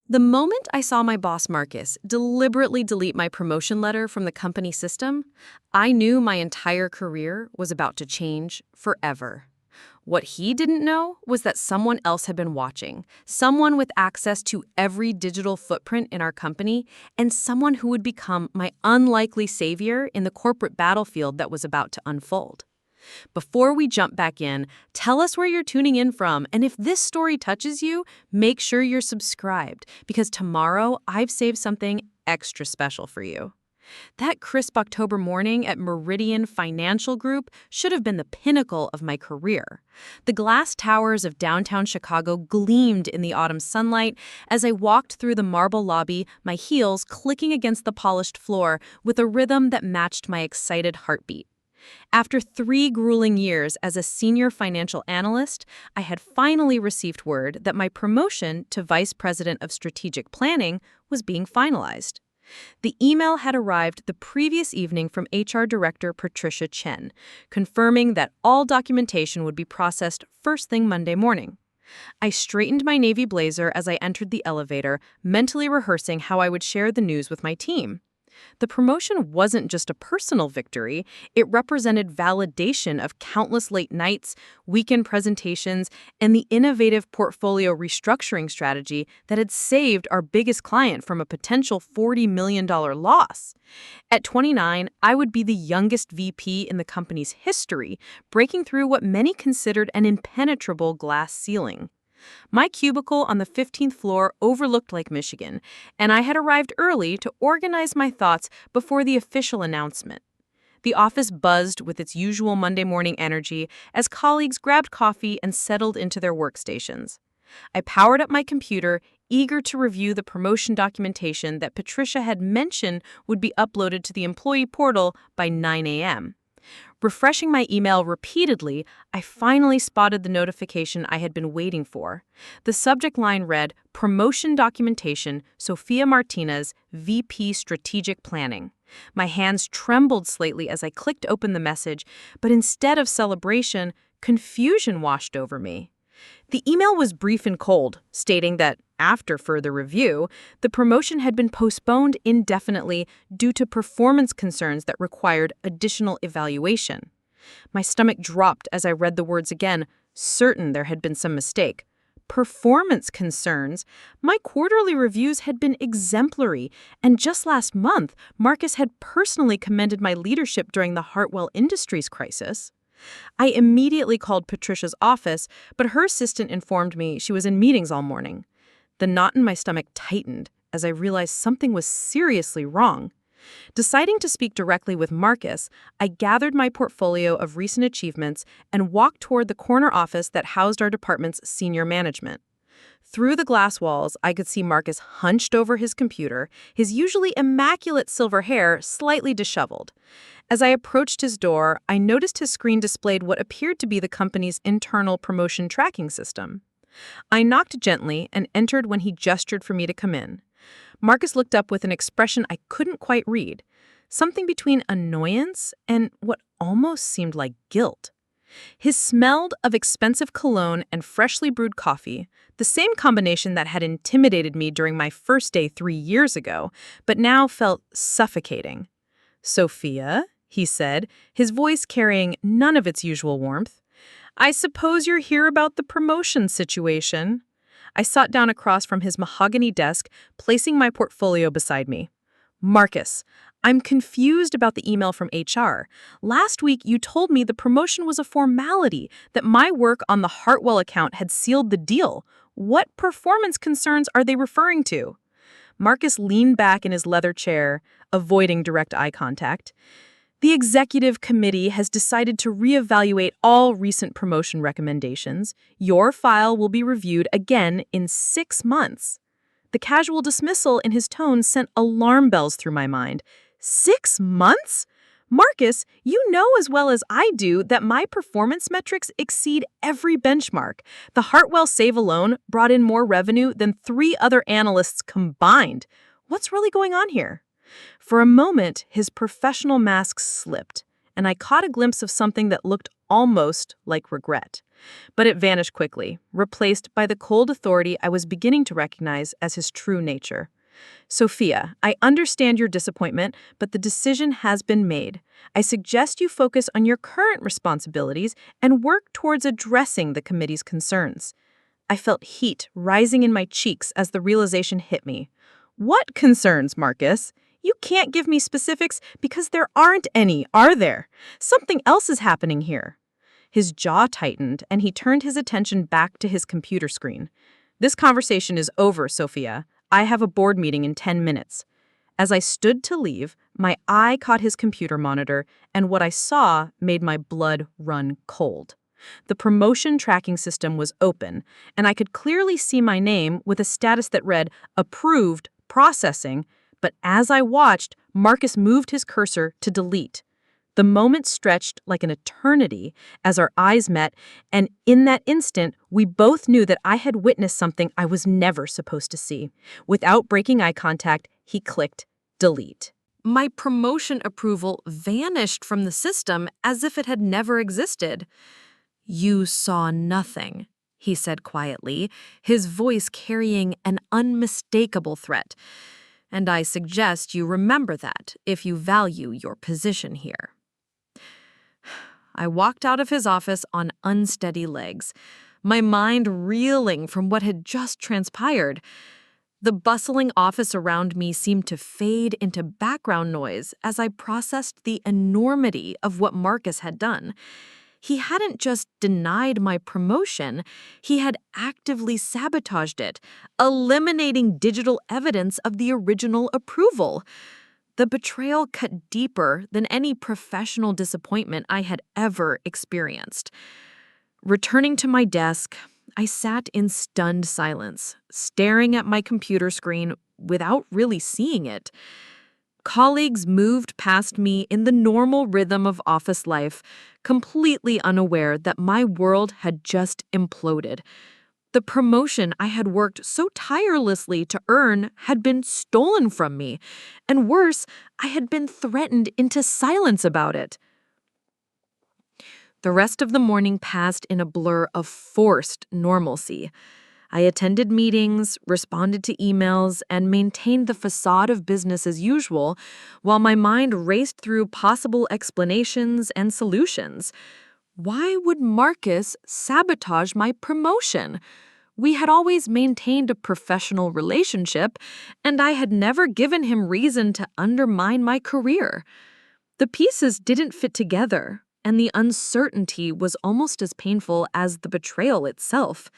The moment I saw my boss Marcus deliberately delete my promotion letter from the company system, I knew my entire career was about to change forever. What he didn't know was that someone else had been watching, someone with access to every digital footprint in our company, and someone who would become my unlikely savior in the corporate battlefield that was about to unfold. Before we jump back in, tell us where you're tuning in from, and if this story touches you, make sure you're subscribed, because tomorrow I've saved something extra special for you. That crisp October morning at Meridian Financial Group should have been the pinnacle of my career. The glass towers of downtown Chicago gleamed in the autumn sunlight as I walked through the marble lobby, my heels clicking against the polished floor with a rhythm that matched my excited heartbeat. After 3 grueling years as a senior financial analyst, I had finally received word that my promotion to Vice President of Strategic Planning was being finalized. The email had arrived the previous evening from HR Director Patricia Chen, confirming that all documentation would be processed first thing Monday morning. I straightened my navy blazer as I entered the elevator, mentally rehearsing how I would share the news with my team. The promotion wasn't just a personal victory, it represented validation of countless late nights, weekend presentations, and the innovative portfolio restructuring strategy that had saved our biggest client from a potential $40 million loss. At 29, I would be the youngest VP in the company's history, breaking through what many considered an impenetrable glass ceiling. My cubicle on the 15th floor overlooked Lake Michigan, and I had arrived early to organize my thoughts before the official announcement. The office buzzed with its usual Monday morning energy as colleagues grabbed coffee and settled into their workstations. I powered up my computer, eager to review the promotion documentation that Patricia had mentioned would be uploaded to the employee portal by 9 a.m. Refreshing my email repeatedly, I finally spotted the notification I had been waiting for. The subject line read, Promotion Documentation, Sophia Martinez, VP Strategic Planning. My hands trembled slightly as I clicked open the message, but instead of celebration, confusion washed over me. The email was brief and cold, stating that, after further review, the promotion had been postponed indefinitely due to performance concerns that required additional evaluation. My stomach dropped as I read the words again, certain there had been some mistake. Performance concerns? My quarterly reviews had been exemplary, and just last month, Marcus had personally commended my leadership during the Hartwell Industries crisis. I immediately called Patricia's office, but her assistant informed me she was in meetings all morning. The knot in my stomach tightened as I realized something was seriously wrong. Deciding to speak directly with Marcus, I gathered my portfolio of recent achievements and walked toward the corner office that housed our department's senior management. Through the glass walls, I could see Marcus hunched over his computer, his usually immaculate silver hair slightly disheveled. As I approached his door, I noticed his screen displayed what appeared to be the company's internal promotion tracking system. I knocked gently and entered when he gestured for me to come in. Marcus looked up with an expression I couldn't quite read, something between annoyance and what almost seemed like guilt. His smelled of expensive cologne and freshly brewed coffee, the same combination that had intimidated me during my first day 3 years ago, but now felt suffocating. "Sophia," he said, his voice carrying none of its usual warmth, "I suppose you're here about the promotion situation." I sat down across from his mahogany desk, placing my portfolio beside me. "Marcus, I'm confused about the email from HR. Last week, you told me the promotion was a formality, that my work on the Hartwell account had sealed the deal. What performance concerns are they referring to?" Marcus leaned back in his leather chair, avoiding direct eye contact. "The executive committee has decided to reevaluate all recent promotion recommendations. Your file will be reviewed again in 6 months. The casual dismissal in his tone sent alarm bells through my mind. 6 months? Marcus, you know as well as I do that my performance metrics exceed every benchmark. The Hartwell save alone brought in more revenue than 3 other analysts combined. What's really going on here?" For a moment, his professional mask slipped, and I caught a glimpse of something that looked almost like regret. But it vanished quickly, replaced by the cold authority I was beginning to recognize as his true nature. Sophia, I understand your disappointment, but the decision has been made. I suggest you focus on your current responsibilities and work towards addressing the committee's concerns. I felt heat rising in my cheeks as the realization hit me. What concerns, Marcus? You can't give me specifics because there aren't any, are there? Something else is happening here. His jaw tightened and he turned his attention back to his computer screen. This conversation is over, Sophia. I have a board meeting in 10 minutes. As I stood to leave, my eye caught his computer monitor, and what I saw made my blood run cold. The promotion tracking system was open, and I could clearly see my name with a status that read, Approved, Processing, but as I watched, Marcus moved his cursor to delete. The moment stretched like an eternity as our eyes met, and in that instant, we both knew that I had witnessed something I was never supposed to see. Without breaking eye contact, he clicked delete. My promotion approval vanished from the system as if it had never existed. You saw nothing, he said quietly, his voice carrying an unmistakable threat. And I suggest you remember that if you value your position here. I walked out of his office on unsteady legs, my mind reeling from what had just transpired. The bustling office around me seemed to fade into background noise as I processed the enormity of what Marcus had done. He hadn't just denied my promotion, he had actively sabotaged it, eliminating digital evidence of the original approval. The betrayal cut deeper than any professional disappointment I had ever experienced. Returning to my desk, I sat in stunned silence, staring at my computer screen without really seeing it. Colleagues moved past me in the normal rhythm of office life, completely unaware that my world had just imploded. The promotion I had worked so tirelessly to earn had been stolen from me, and worse, I had been threatened into silence about it. The rest of the morning passed in a blur of forced normalcy. I attended meetings, responded to emails, and maintained the facade of business as usual, while my mind raced through possible explanations and solutions. Why would Marcus sabotage my promotion? We had always maintained a professional relationship, and I had never given him reason to undermine my career. The pieces didn't fit together, and the uncertainty was almost as painful as the betrayal itself.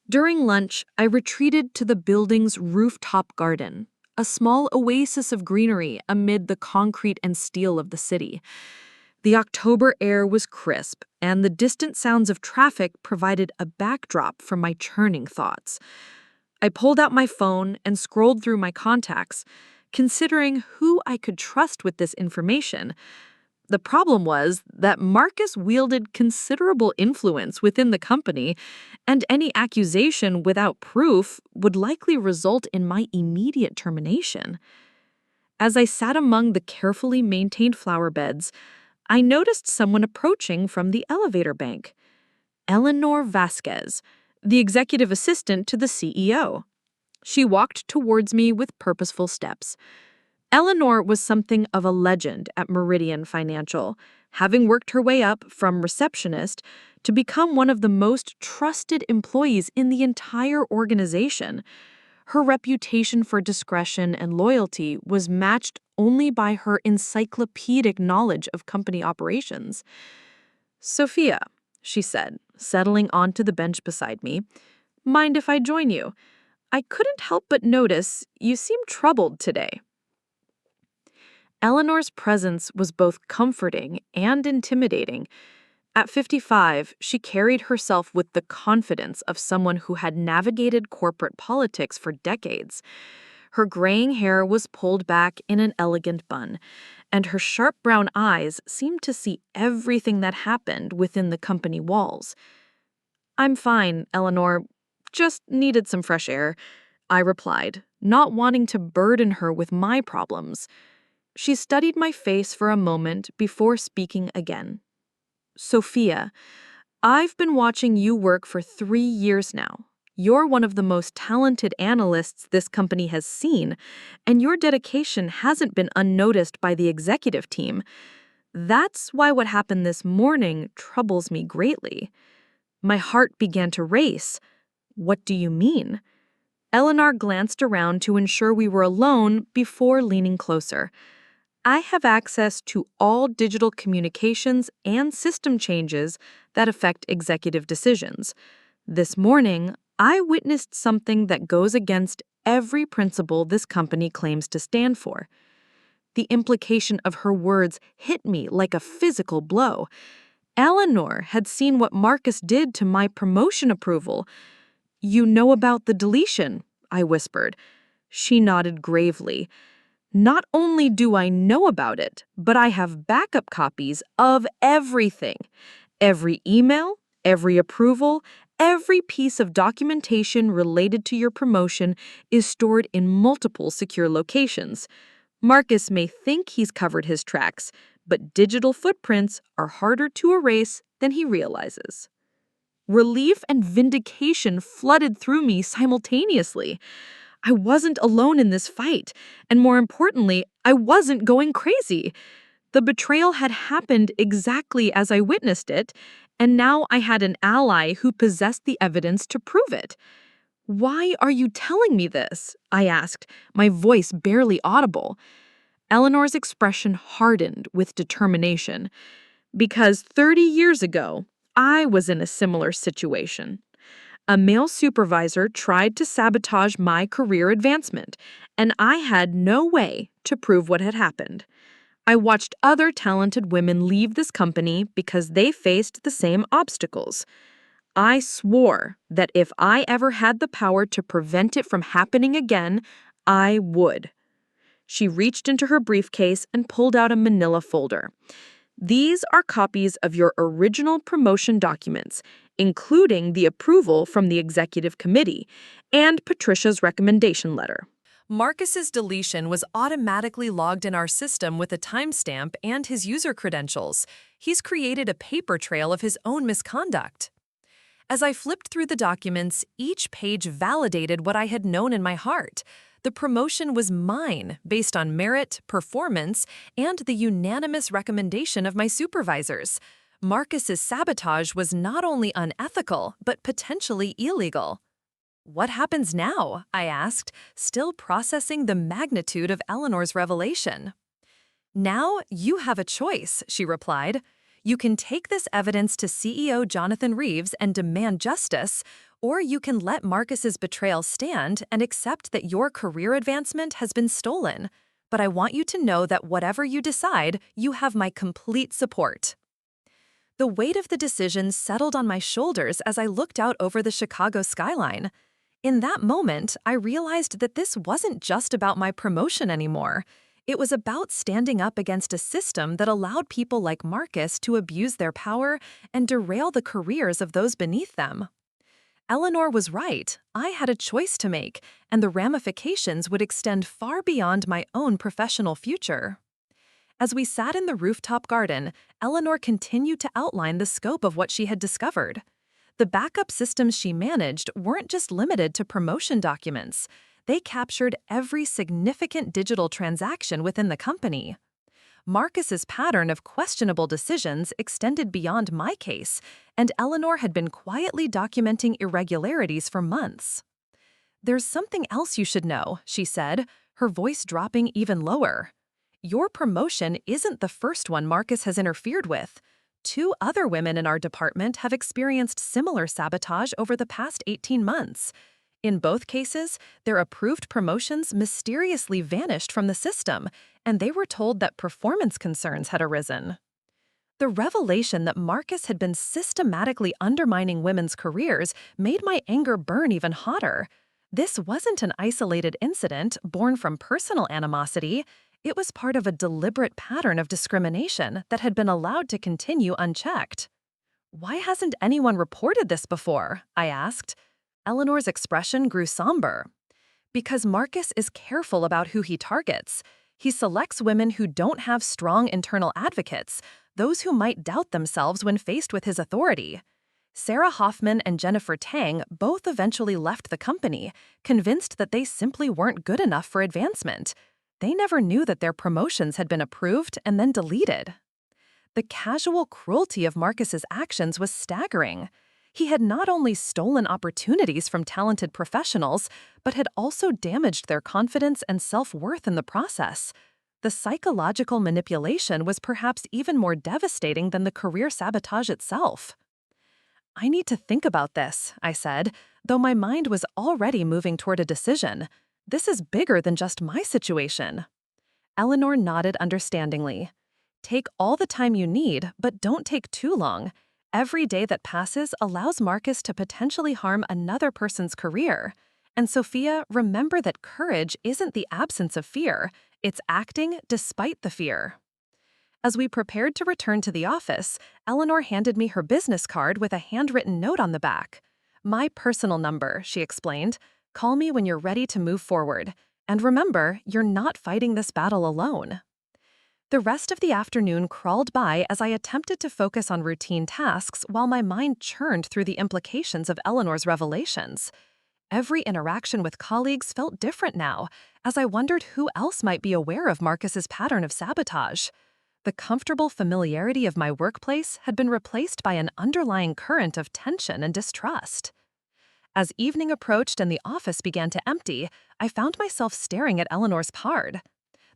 During lunch, I retreated to the building's rooftop garden, a small oasis of greenery amid the concrete and steel of the city. The October air was crisp, and the distant sounds of traffic provided a backdrop for my churning thoughts. I pulled out my phone and scrolled through my contacts, considering who I could trust with this information. The problem was that Marcus wielded considerable influence within the company, and any accusation without proof would likely result in my immediate termination. As I sat among the carefully maintained flower beds, I noticed someone approaching from the elevator bank. Eleanor Vasquez, the executive assistant to the CEO. She walked towards me with purposeful steps. Eleanor was something of a legend at Meridian Financial, having worked her way up from receptionist to become one of the most trusted employees in the entire organization. Her reputation for discretion and loyalty was matched only by her encyclopedic knowledge of company operations. "Sophia," she said, settling onto the bench beside me, "mind if I join you? I couldn't help but notice you seem troubled today." Eleanor's presence was both comforting and intimidating. At 55, she carried herself with the confidence of someone who had navigated corporate politics for decades. Her graying hair was pulled back in an elegant bun, and her sharp brown eyes seemed to see everything that happened within the company walls. "I'm fine, Eleanor. Just needed some fresh air," I replied, not wanting to burden her with my problems. She studied my face for a moment before speaking again. Sophia, I've been watching you work for 3 years now. You're one of the most talented analysts this company has seen, and your dedication hasn't been unnoticed by the executive team. That's why what happened this morning troubles me greatly. My heart began to race. What do you mean? Eleanor glanced around to ensure we were alone before leaning closer. I have access to all digital communications and system changes that affect executive decisions. This morning, I witnessed something that goes against every principle this company claims to stand for. The implication of her words hit me like a physical blow. Eleanor had seen what Marcus did to my promotion approval. "You know about the deletion," I whispered. She nodded gravely. "Not only do I know about it, but I have backup copies of everything. Every email, every approval, every piece of documentation related to your promotion is stored in multiple secure locations. Marcus may think he's covered his tracks, but digital footprints are harder to erase than he realizes." Relief and vindication flooded through me simultaneously. I wasn't alone in this fight, and more importantly, I wasn't going crazy. The betrayal had happened exactly as I witnessed it, and now I had an ally who possessed the evidence to prove it. "Why are you telling me this?" I asked, my voice barely audible. Eleanor's expression hardened with determination. "Because 30 years ago, I was in a similar situation. A male supervisor tried to sabotage my career advancement, and I had no way to prove what had happened. I watched other talented women leave this company because they faced the same obstacles. I swore that if I ever had the power to prevent it from happening again, I would." She reached into her briefcase and pulled out a manila folder. "These are copies of your original promotion documents, including the approval from the executive committee and Patricia's recommendation letter." Marcus's deletion was automatically logged in our system with a timestamp and his user credentials. He's created a paper trail of his own misconduct. As I flipped through the documents, each page validated what I had known in my heart. The promotion was mine, based on merit, performance, and the unanimous recommendation of my supervisors. Marcus's sabotage was not only unethical, but potentially illegal. "What happens now?" I asked, still processing the magnitude of Eleanor's revelation. "Now you have a choice," she replied. "You can take this evidence to CEO Jonathan Reeves and demand justice, or you can let Marcus's betrayal stand and accept that your career advancement has been stolen. But I want you to know that whatever you decide, you have my complete support." The weight of the decision settled on my shoulders as I looked out over the Chicago skyline. In that moment, I realized that this wasn't just about my promotion anymore. It was about standing up against a system that allowed people like Marcus to abuse their power and derail the careers of those beneath them. Eleanor was right. I had a choice to make, and the ramifications would extend far beyond my own professional future. As we sat in the rooftop garden, Eleanor continued to outline the scope of what she had discovered. The backup systems she managed weren't just limited to promotion documents. They captured every significant digital transaction within the company. Marcus's pattern of questionable decisions extended beyond my case, and Eleanor had been quietly documenting irregularities for months. "There's something else you should know," she said, her voice dropping even lower. "Your promotion isn't the first one Marcus has interfered with. 2 other women in our department have experienced similar sabotage over the past 18 months. In both cases, their approved promotions mysteriously vanished from the system, and they were told that performance concerns had arisen." The revelation that Marcus had been systematically undermining women's careers made my anger burn even hotter. This wasn't an isolated incident born from personal animosity. It was part of a deliberate pattern of discrimination that had been allowed to continue unchecked. "Why hasn't anyone reported this before?" I asked. Eleanor's expression grew somber. "Because Marcus is careful about who he targets. He selects women who don't have strong internal advocates, those who might doubt themselves when faced with his authority. Sarah Hoffman and Jennifer Tang both eventually left the company, convinced that they simply weren't good enough for advancement. They never knew that their promotions had been approved and then deleted. The casual cruelty of Marcus's actions was staggering. He had not only stolen opportunities from talented professionals, but had also damaged their confidence and self-worth in the process. The psychological manipulation was perhaps even more devastating than the career sabotage itself. "I need to think about this," I said, though my mind was already moving toward a decision. "This is bigger than just my situation." Eleanor nodded understandingly. "Take all the time you need, but don't take too long. Every day that passes allows Marcus to potentially harm another person's career. And Sophia, remember that courage isn't the absence of fear, it's acting despite the fear." As we prepared to return to the office, Eleanor handed me her business card with a handwritten note on the back. "My personal number," she explained. "Call me when you're ready to move forward. And remember, you're not fighting this battle alone." The rest of the afternoon crawled by as I attempted to focus on routine tasks while my mind churned through the implications of Eleanor's revelations. Every interaction with colleagues felt different now, as I wondered who else might be aware of Marcus's pattern of sabotage. The comfortable familiarity of my workplace had been replaced by an underlying current of tension and distrust. As evening approached and the office began to empty, I found myself staring at Eleanor's card.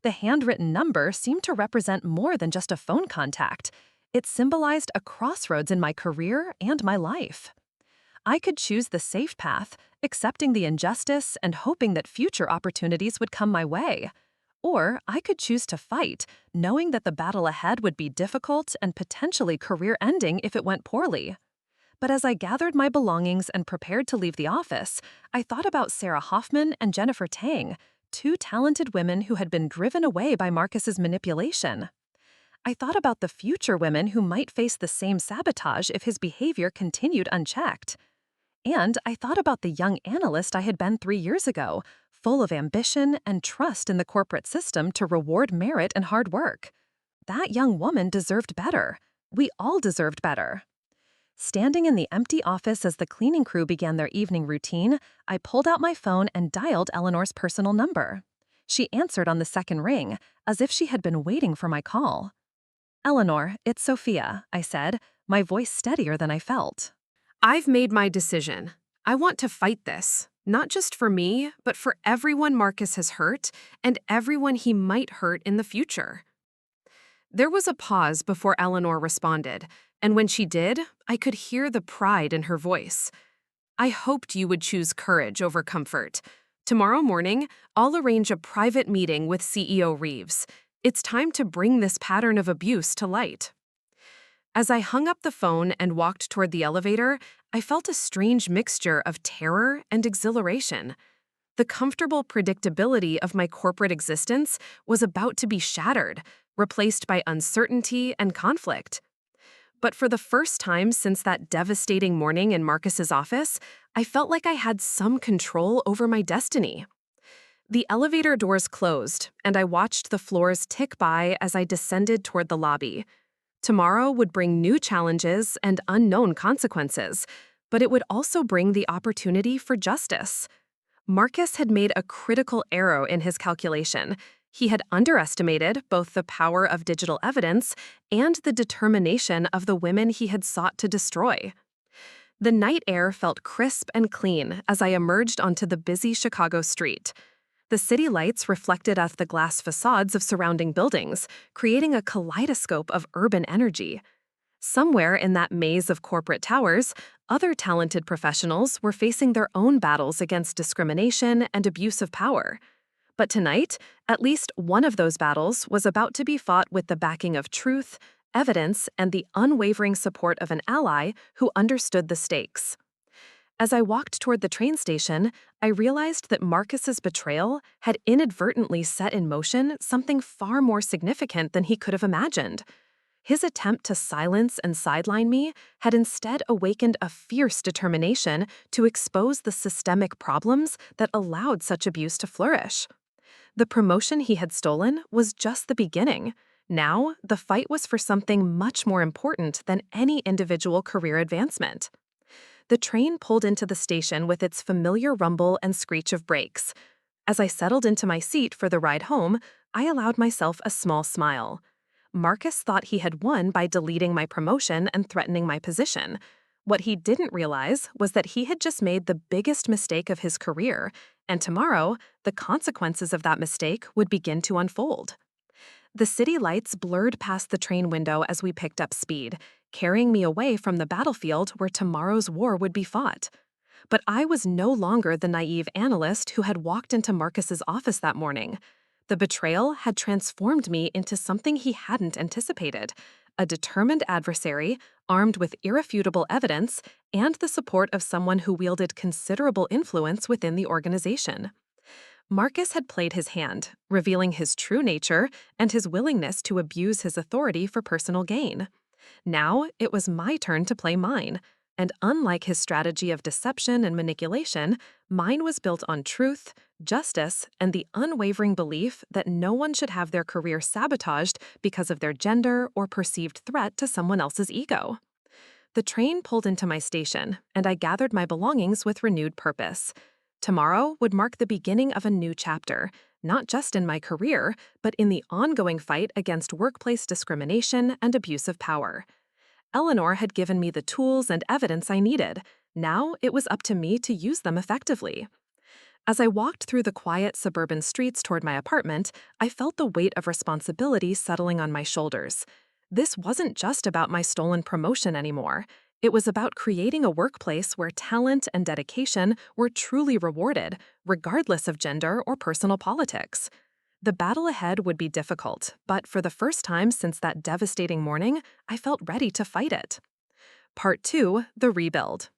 The handwritten number seemed to represent more than just a phone contact. It symbolized a crossroads in my career and my life. I could choose the safe path, accepting the injustice and hoping that future opportunities would come my way. Or I could choose to fight, knowing that the battle ahead would be difficult and potentially career-ending if it went poorly. But as I gathered my belongings and prepared to leave the office, I thought about Sarah Hoffman and Jennifer Tang, two talented women who had been driven away by Marcus's manipulation. I thought about the future women who might face the same sabotage if his behavior continued unchecked. And I thought about the young analyst I had been 3 years ago, full of ambition and trust in the corporate system to reward merit and hard work. That young woman deserved better. We all deserved better. Standing in the empty office as the cleaning crew began their evening routine, I pulled out my phone and dialed Eleanor's personal number. She answered on the second ring, as if she had been waiting for my call. "Eleanor, it's Sophia," I said, my voice steadier than I felt. "I've made my decision. I want to fight this, not just for me, but for everyone Marcus has hurt and everyone he might hurt in the future." There was a pause before Eleanor responded, and when she did, I could hear the pride in her voice. "I hoped you would choose courage over comfort. Tomorrow morning, I'll arrange a private meeting with CEO Reeves. It's time to bring this pattern of abuse to light." As I hung up the phone and walked toward the elevator, I felt a strange mixture of terror and exhilaration. The comfortable predictability of my corporate existence was about to be shattered, replaced by uncertainty and conflict. But for the first time since that devastating morning in Marcus's office, I felt like I had some control over my destiny. The elevator doors closed, and I watched the floors tick by as I descended toward the lobby. Tomorrow would bring new challenges and unknown consequences, but it would also bring the opportunity for justice. Marcus had made a critical error in his calculation. He had underestimated both the power of digital evidence and the determination of the women he had sought to destroy. The night air felt crisp and clean as I emerged onto the busy Chicago street. The city lights reflected off the glass facades of surrounding buildings, creating a kaleidoscope of urban energy. Somewhere in that maze of corporate towers, other talented professionals were facing their own battles against discrimination and abuse of power. But tonight, at least one of those battles was about to be fought with the backing of truth, evidence, and the unwavering support of an ally who understood the stakes. As I walked toward the train station, I realized that Marcus's betrayal had inadvertently set in motion something far more significant than he could have imagined. His attempt to silence and sideline me had instead awakened a fierce determination to expose the systemic problems that allowed such abuse to flourish. The promotion he had stolen was just the beginning. Now, the fight was for something much more important than any individual career advancement. The train pulled into the station with its familiar rumble and screech of brakes. As I settled into my seat for the ride home, I allowed myself a small smile. Marcus thought he had won by deleting my promotion and threatening my position. What he didn't realize was that he had just made the biggest mistake of his career, and tomorrow, the consequences of that mistake would begin to unfold. The city lights blurred past the train window as we picked up speed, carrying me away from the battlefield where tomorrow's war would be fought. But I was no longer the naive analyst who had walked into Marcus's office that morning. The betrayal had transformed me into something he hadn't anticipated, a determined adversary armed with irrefutable evidence and the support of someone who wielded considerable influence within the organization. Marcus had played his hand, revealing his true nature and his willingness to abuse his authority for personal gain. Now it was my turn to play mine, and unlike his strategy of deception and manipulation, mine was built on truth, justice, and the unwavering belief that no one should have their career sabotaged because of their gender or perceived threat to someone else's ego. The train pulled into my station, and I gathered my belongings with renewed purpose. Tomorrow would mark the beginning of a new chapter, not just in my career, but in the ongoing fight against workplace discrimination and abuse of power. Eleanor had given me the tools and evidence I needed. Now it was up to me to use them effectively. As I walked through the quiet suburban streets toward my apartment, I felt the weight of responsibility settling on my shoulders. This wasn't just about my stolen promotion anymore. It was about creating a workplace where talent and dedication were truly rewarded, regardless of gender or personal politics. The battle ahead would be difficult, but for the first time since that devastating morning, I felt ready to fight it. Part 2, the rebuild.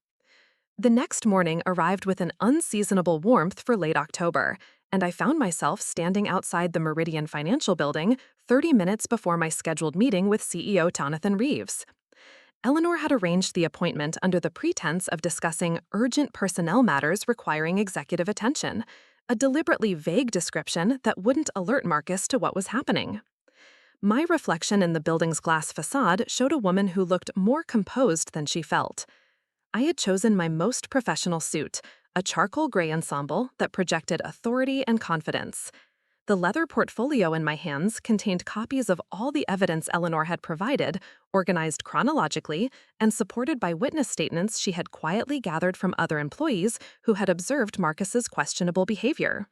The next morning arrived with an unseasonable warmth for late October, and I found myself standing outside the Meridian Financial Building 30 minutes before my scheduled meeting with CEO Jonathan Reeves. Eleanor had arranged the appointment under the pretense of discussing urgent personnel matters requiring executive attention, a deliberately vague description that wouldn't alert Marcus to what was happening. My reflection in the building's glass facade showed a woman who looked more composed than she felt. I had chosen my most professional suit, a charcoal gray ensemble that projected authority and confidence. The leather portfolio in my hands contained copies of all the evidence Eleanor had provided, organized chronologically, and supported by witness statements she had quietly gathered from other employees who had observed Marcus's questionable behavior.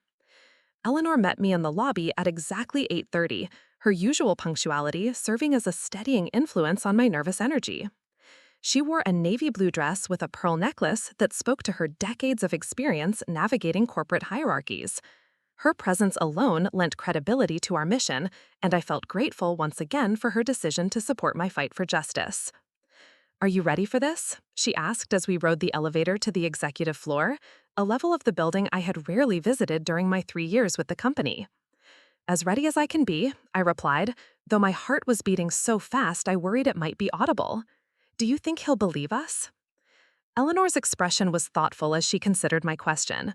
Eleanor met me in the lobby at exactly 8:30, her usual punctuality serving as a steadying influence on my nervous energy. She wore a navy blue dress with a pearl necklace that spoke to her decades of experience navigating corporate hierarchies. Her presence alone lent credibility to our mission, and I felt grateful once again for her decision to support my fight for justice. "Are you ready for this?" she asked as we rode the elevator to the executive floor, a level of the building I had rarely visited during my 3 years with the company. "As ready as I can be," I replied, though my heart was beating so fast I worried it might be audible. "Do you think he'll believe us?" Eleanor's expression was thoughtful as she considered my question.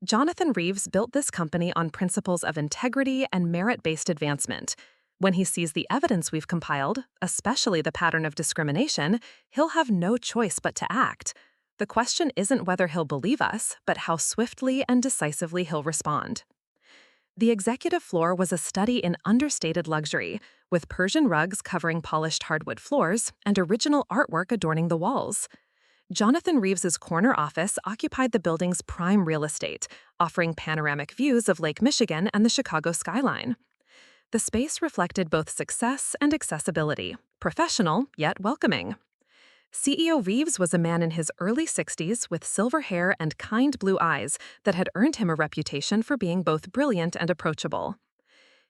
Jonathan Reeves built this company on principles of integrity and merit-based advancement. When he sees the evidence we've compiled, especially the pattern of discrimination, he'll have no choice but to act. The question isn't whether he'll believe us, but how swiftly and decisively he'll respond. The executive floor was a study in understated luxury, with Persian rugs covering polished hardwood floors and original artwork adorning the walls. Jonathan Reeves's corner office occupied the building's prime real estate, offering panoramic views of Lake Michigan and the Chicago skyline. The space reflected both success and accessibility, professional yet welcoming. CEO Reeves was a man in his early 60s with silver hair and kind blue eyes that had earned him a reputation for being both brilliant and approachable.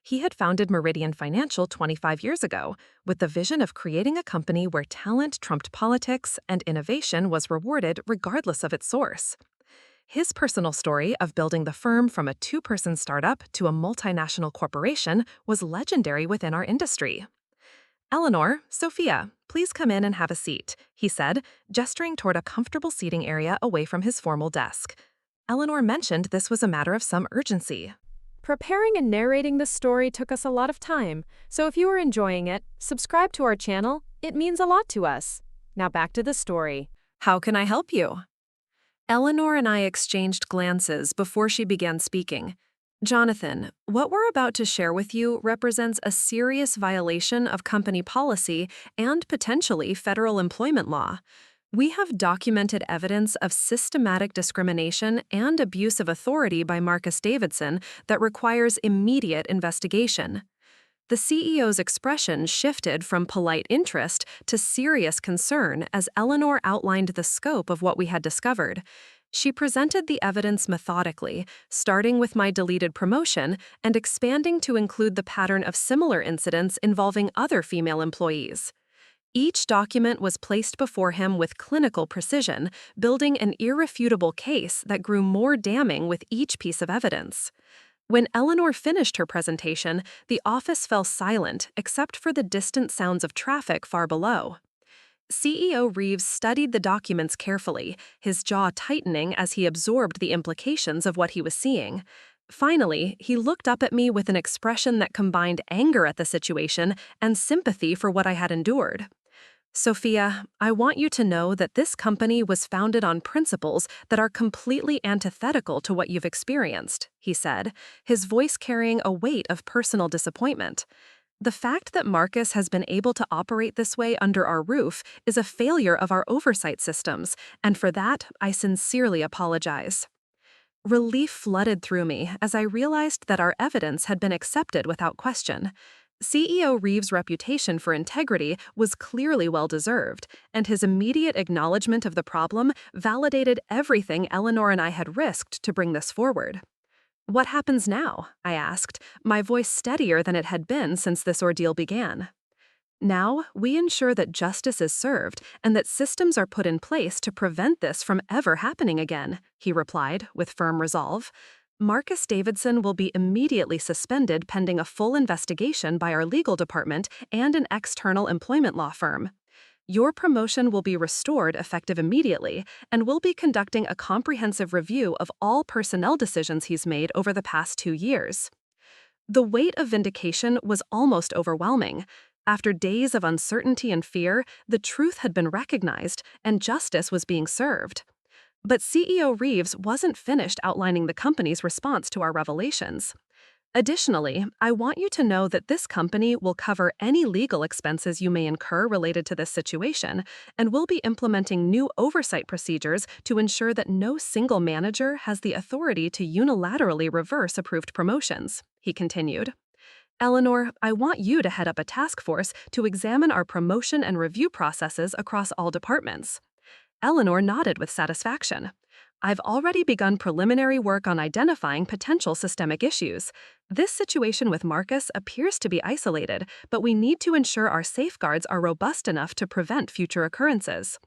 He had founded Meridian Financial 25 years ago, with the vision of creating a company where talent trumped politics and innovation was rewarded regardless of its source. His personal story of building the firm from a 2-person startup to a multinational corporation was legendary within our industry. "Eleanor, Sophia, please come in and have a seat," he said, gesturing toward a comfortable seating area away from his formal desk. Eleanor mentioned this was a matter of some urgency. Preparing and narrating this story took us a lot of time, so if you are enjoying it, subscribe to our channel. It means a lot to us. Now back to the story. How can I help you? Eleanor and I exchanged glances before she began speaking. Jonathan, what we're about to share with you represents a serious violation of company policy and potentially federal employment law. We have documented evidence of systematic discrimination and abuse of authority by Marcus Davidson that requires immediate investigation. The CEO's expression shifted from polite interest to serious concern as Eleanor outlined the scope of what we had discovered. She presented the evidence methodically, starting with my deleted promotion and expanding to include the pattern of similar incidents involving other female employees. Each document was placed before him with clinical precision, building an irrefutable case that grew more damning with each piece of evidence. When Eleanor finished her presentation, the office fell silent except for the distant sounds of traffic far below. CEO Reeves studied the documents carefully, his jaw tightening as he absorbed the implications of what he was seeing. Finally, he looked up at me with an expression that combined anger at the situation and sympathy for what I had endured. Sophia, I want you to know that this company was founded on principles that are completely antithetical to what you've experienced, he said, his voice carrying a weight of personal disappointment. The fact that Marcus has been able to operate this way under our roof is a failure of our oversight systems, and for that, I sincerely apologize. Relief flooded through me as I realized that our evidence had been accepted without question. CEO Reeves' reputation for integrity was clearly well-deserved, and his immediate acknowledgement of the problem validated everything Eleanor and I had risked to bring this forward. What happens now? I asked, my voice steadier than it had been since this ordeal began. Now, we ensure that justice is served and that systems are put in place to prevent this from ever happening again, he replied with firm resolve. Marcus Davidson will be immediately suspended pending a full investigation by our legal department and an external employment law firm. Your promotion will be restored effective immediately, and we'll be conducting a comprehensive review of all personnel decisions he's made over the past 2 years. The weight of vindication was almost overwhelming. After days of uncertainty and fear, the truth had been recognized and justice was being served. But CEO Reeves wasn't finished outlining the company's response to our revelations. Additionally, I want you to know that this company will cover any legal expenses you may incur related to this situation, and will be implementing new oversight procedures to ensure that no single manager has the authority to unilaterally reverse approved promotions, he continued. Eleanor, I want you to head up a task force to examine our promotion and review processes across all departments. Eleanor nodded with satisfaction. I've already begun preliminary work on identifying potential systemic issues. This situation with Marcus appears to be isolated, but we need to ensure our safeguards are robust enough to prevent future occurrences.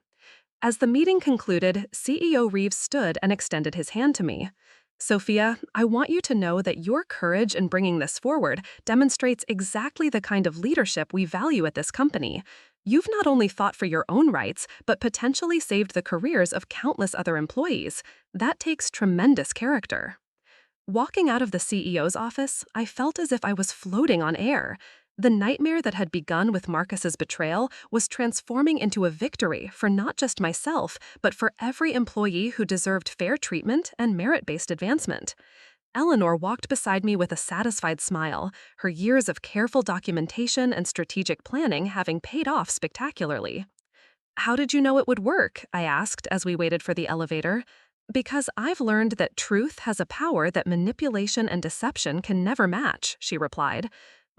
As the meeting concluded, CEO Reeves stood and extended his hand to me. Sophia, I want you to know that your courage in bringing this forward demonstrates exactly the kind of leadership we value at this company. You've not only fought for your own rights, but potentially saved the careers of countless other employees. That takes tremendous character. Walking out of the CEO's office, I felt as if I was floating on air. The nightmare that had begun with Marcus's betrayal was transforming into a victory for not just myself, but for every employee who deserved fair treatment and merit-based advancement. Eleanor walked beside me with a satisfied smile, her years of careful documentation and strategic planning having paid off spectacularly. How did you know it would work? I asked as we waited for the elevator. Because I've learned that truth has a power that manipulation and deception can never match, she replied.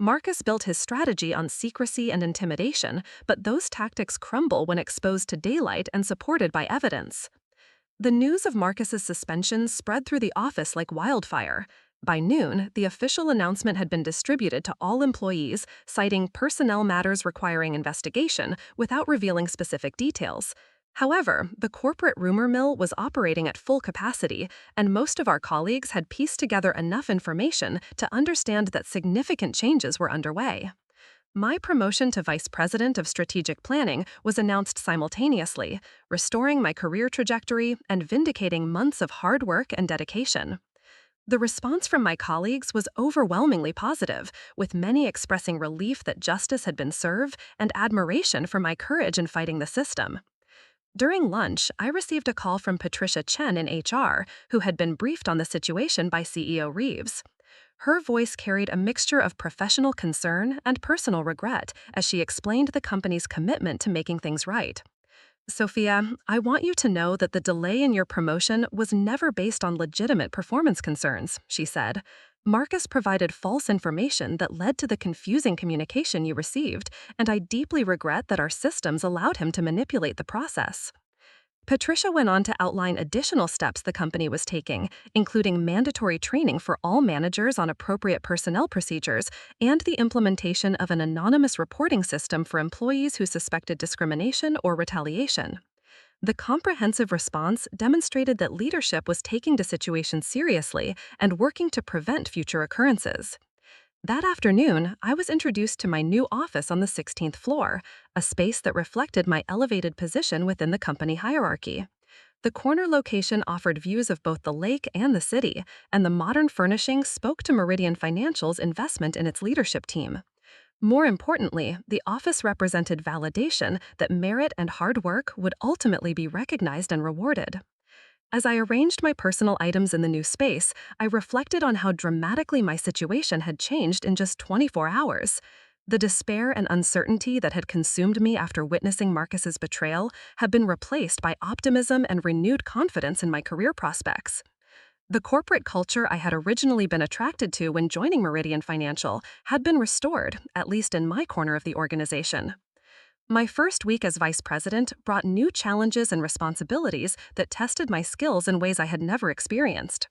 Marcus built his strategy on secrecy and intimidation, but those tactics crumble when exposed to daylight and supported by evidence. The news of Marcus's suspension spread through the office like wildfire. By noon, the official announcement had been distributed to all employees, citing personnel matters requiring investigation without revealing specific details. However, the corporate rumor mill was operating at full capacity, and most of our colleagues had pieced together enough information to understand that significant changes were underway. My promotion to Vice President of Strategic Planning was announced simultaneously, restoring my career trajectory and vindicating months of hard work and dedication. The response from my colleagues was overwhelmingly positive, with many expressing relief that justice had been served and admiration for my courage in fighting the system. During lunch, I received a call from Patricia Chen in HR, who had been briefed on the situation by CEO Reeves. Her voice carried a mixture of professional concern and personal regret as she explained the company's commitment to making things right. Sophia, I want you to know that the delay in your promotion was never based on legitimate performance concerns, she said. Marcus provided false information that led to the confusing communication you received, and I deeply regret that our systems allowed him to manipulate the process. Patricia went on to outline additional steps the company was taking, including mandatory training for all managers on appropriate personnel procedures and the implementation of an anonymous reporting system for employees who suspected discrimination or retaliation. The comprehensive response demonstrated that leadership was taking the situation seriously and working to prevent future occurrences. That afternoon, I was introduced to my new office on the 16th floor, a space that reflected my elevated position within the company hierarchy. The corner location offered views of both the lake and the city, and the modern furnishing spoke to Meridian Financial's investment in its leadership team. More importantly, the office represented validation that merit and hard work would ultimately be recognized and rewarded. As I arranged my personal items in the new space, I reflected on how dramatically my situation had changed in just 24 hours. The despair and uncertainty that had consumed me after witnessing Marcus's betrayal had been replaced by optimism and renewed confidence in my career prospects. The corporate culture I had originally been attracted to when joining Meridian Financial had been restored, at least in my corner of the organization. My first week as vice president brought new challenges and responsibilities that tested my skills in ways I had never experienced.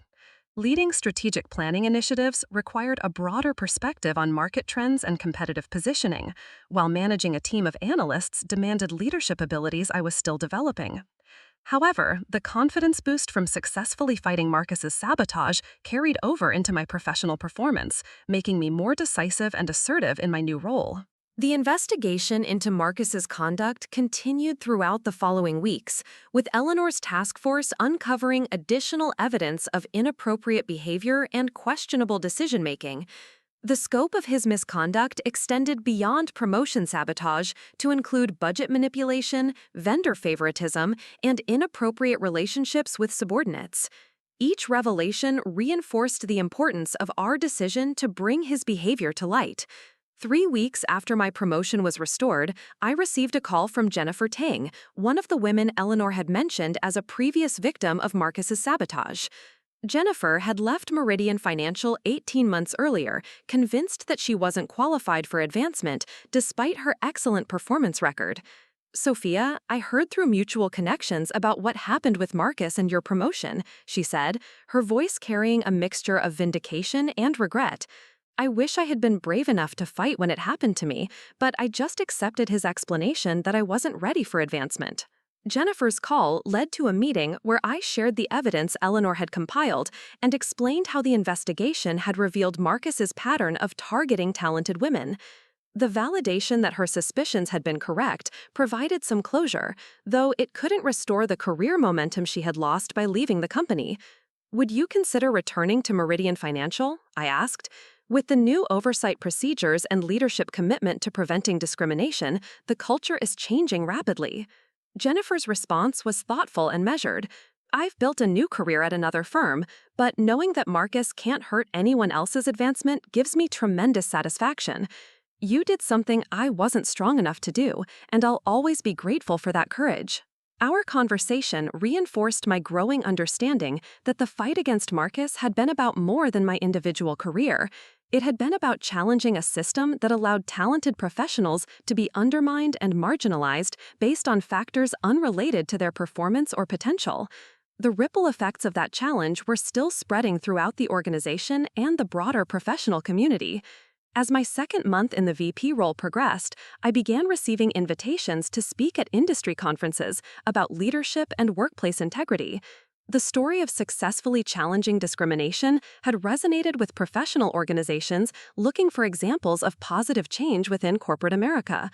Leading strategic planning initiatives required a broader perspective on market trends and competitive positioning, while managing a team of analysts demanded leadership abilities I was still developing. However, the confidence boost from successfully fighting Marcus's sabotage carried over into my professional performance, making me more decisive and assertive in my new role. The investigation into Marcus's conduct continued throughout the following weeks, with Eleanor's task force uncovering additional evidence of inappropriate behavior and questionable decision-making. The scope of his misconduct extended beyond promotion sabotage to include budget manipulation, vendor favoritism, and inappropriate relationships with subordinates. Each revelation reinforced the importance of our decision to bring his behavior to light. 3 weeks after my promotion was restored, I received a call from Jennifer Tang, one of the women Eleanor had mentioned as a previous victim of Marcus's sabotage. Jennifer had left Meridian Financial 18 months earlier, convinced that she wasn't qualified for advancement despite her excellent performance record. "Sophia, I heard through mutual connections about what happened with Marcus and your promotion," she said, her voice carrying a mixture of vindication and regret. "I wish I had been brave enough to fight when it happened to me, but I just accepted his explanation that I wasn't ready for advancement." Jennifer's call led to a meeting where I shared the evidence Eleanor had compiled and explained how the investigation had revealed Marcus's pattern of targeting talented women. The validation that her suspicions had been correct provided some closure, though it couldn't restore the career momentum she had lost by leaving the company. "Would you consider returning to Meridian Financial?" I asked. With the new oversight procedures and leadership commitment to preventing discrimination, the culture is changing rapidly. Jennifer's response was thoughtful and measured. "I've built a new career at another firm, but knowing that Marcus can't hurt anyone else's advancement gives me tremendous satisfaction. You did something I wasn't strong enough to do, and I'll always be grateful for that courage." Our conversation reinforced my growing understanding that the fight against Marcus had been about more than my individual career. It had been about challenging a system that allowed talented professionals to be undermined and marginalized based on factors unrelated to their performance or potential. The ripple effects of that challenge were still spreading throughout the organization and the broader professional community. As my second month in the VP role progressed, I began receiving invitations to speak at industry conferences about leadership and workplace integrity. The story of successfully challenging discrimination had resonated with professional organizations looking for examples of positive change within corporate America.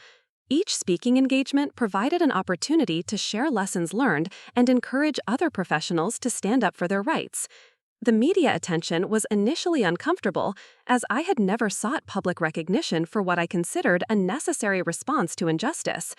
Each speaking engagement provided an opportunity to share lessons learned and encourage other professionals to stand up for their rights. The media attention was initially uncomfortable, as I had never sought public recognition for what I considered a necessary response to injustice.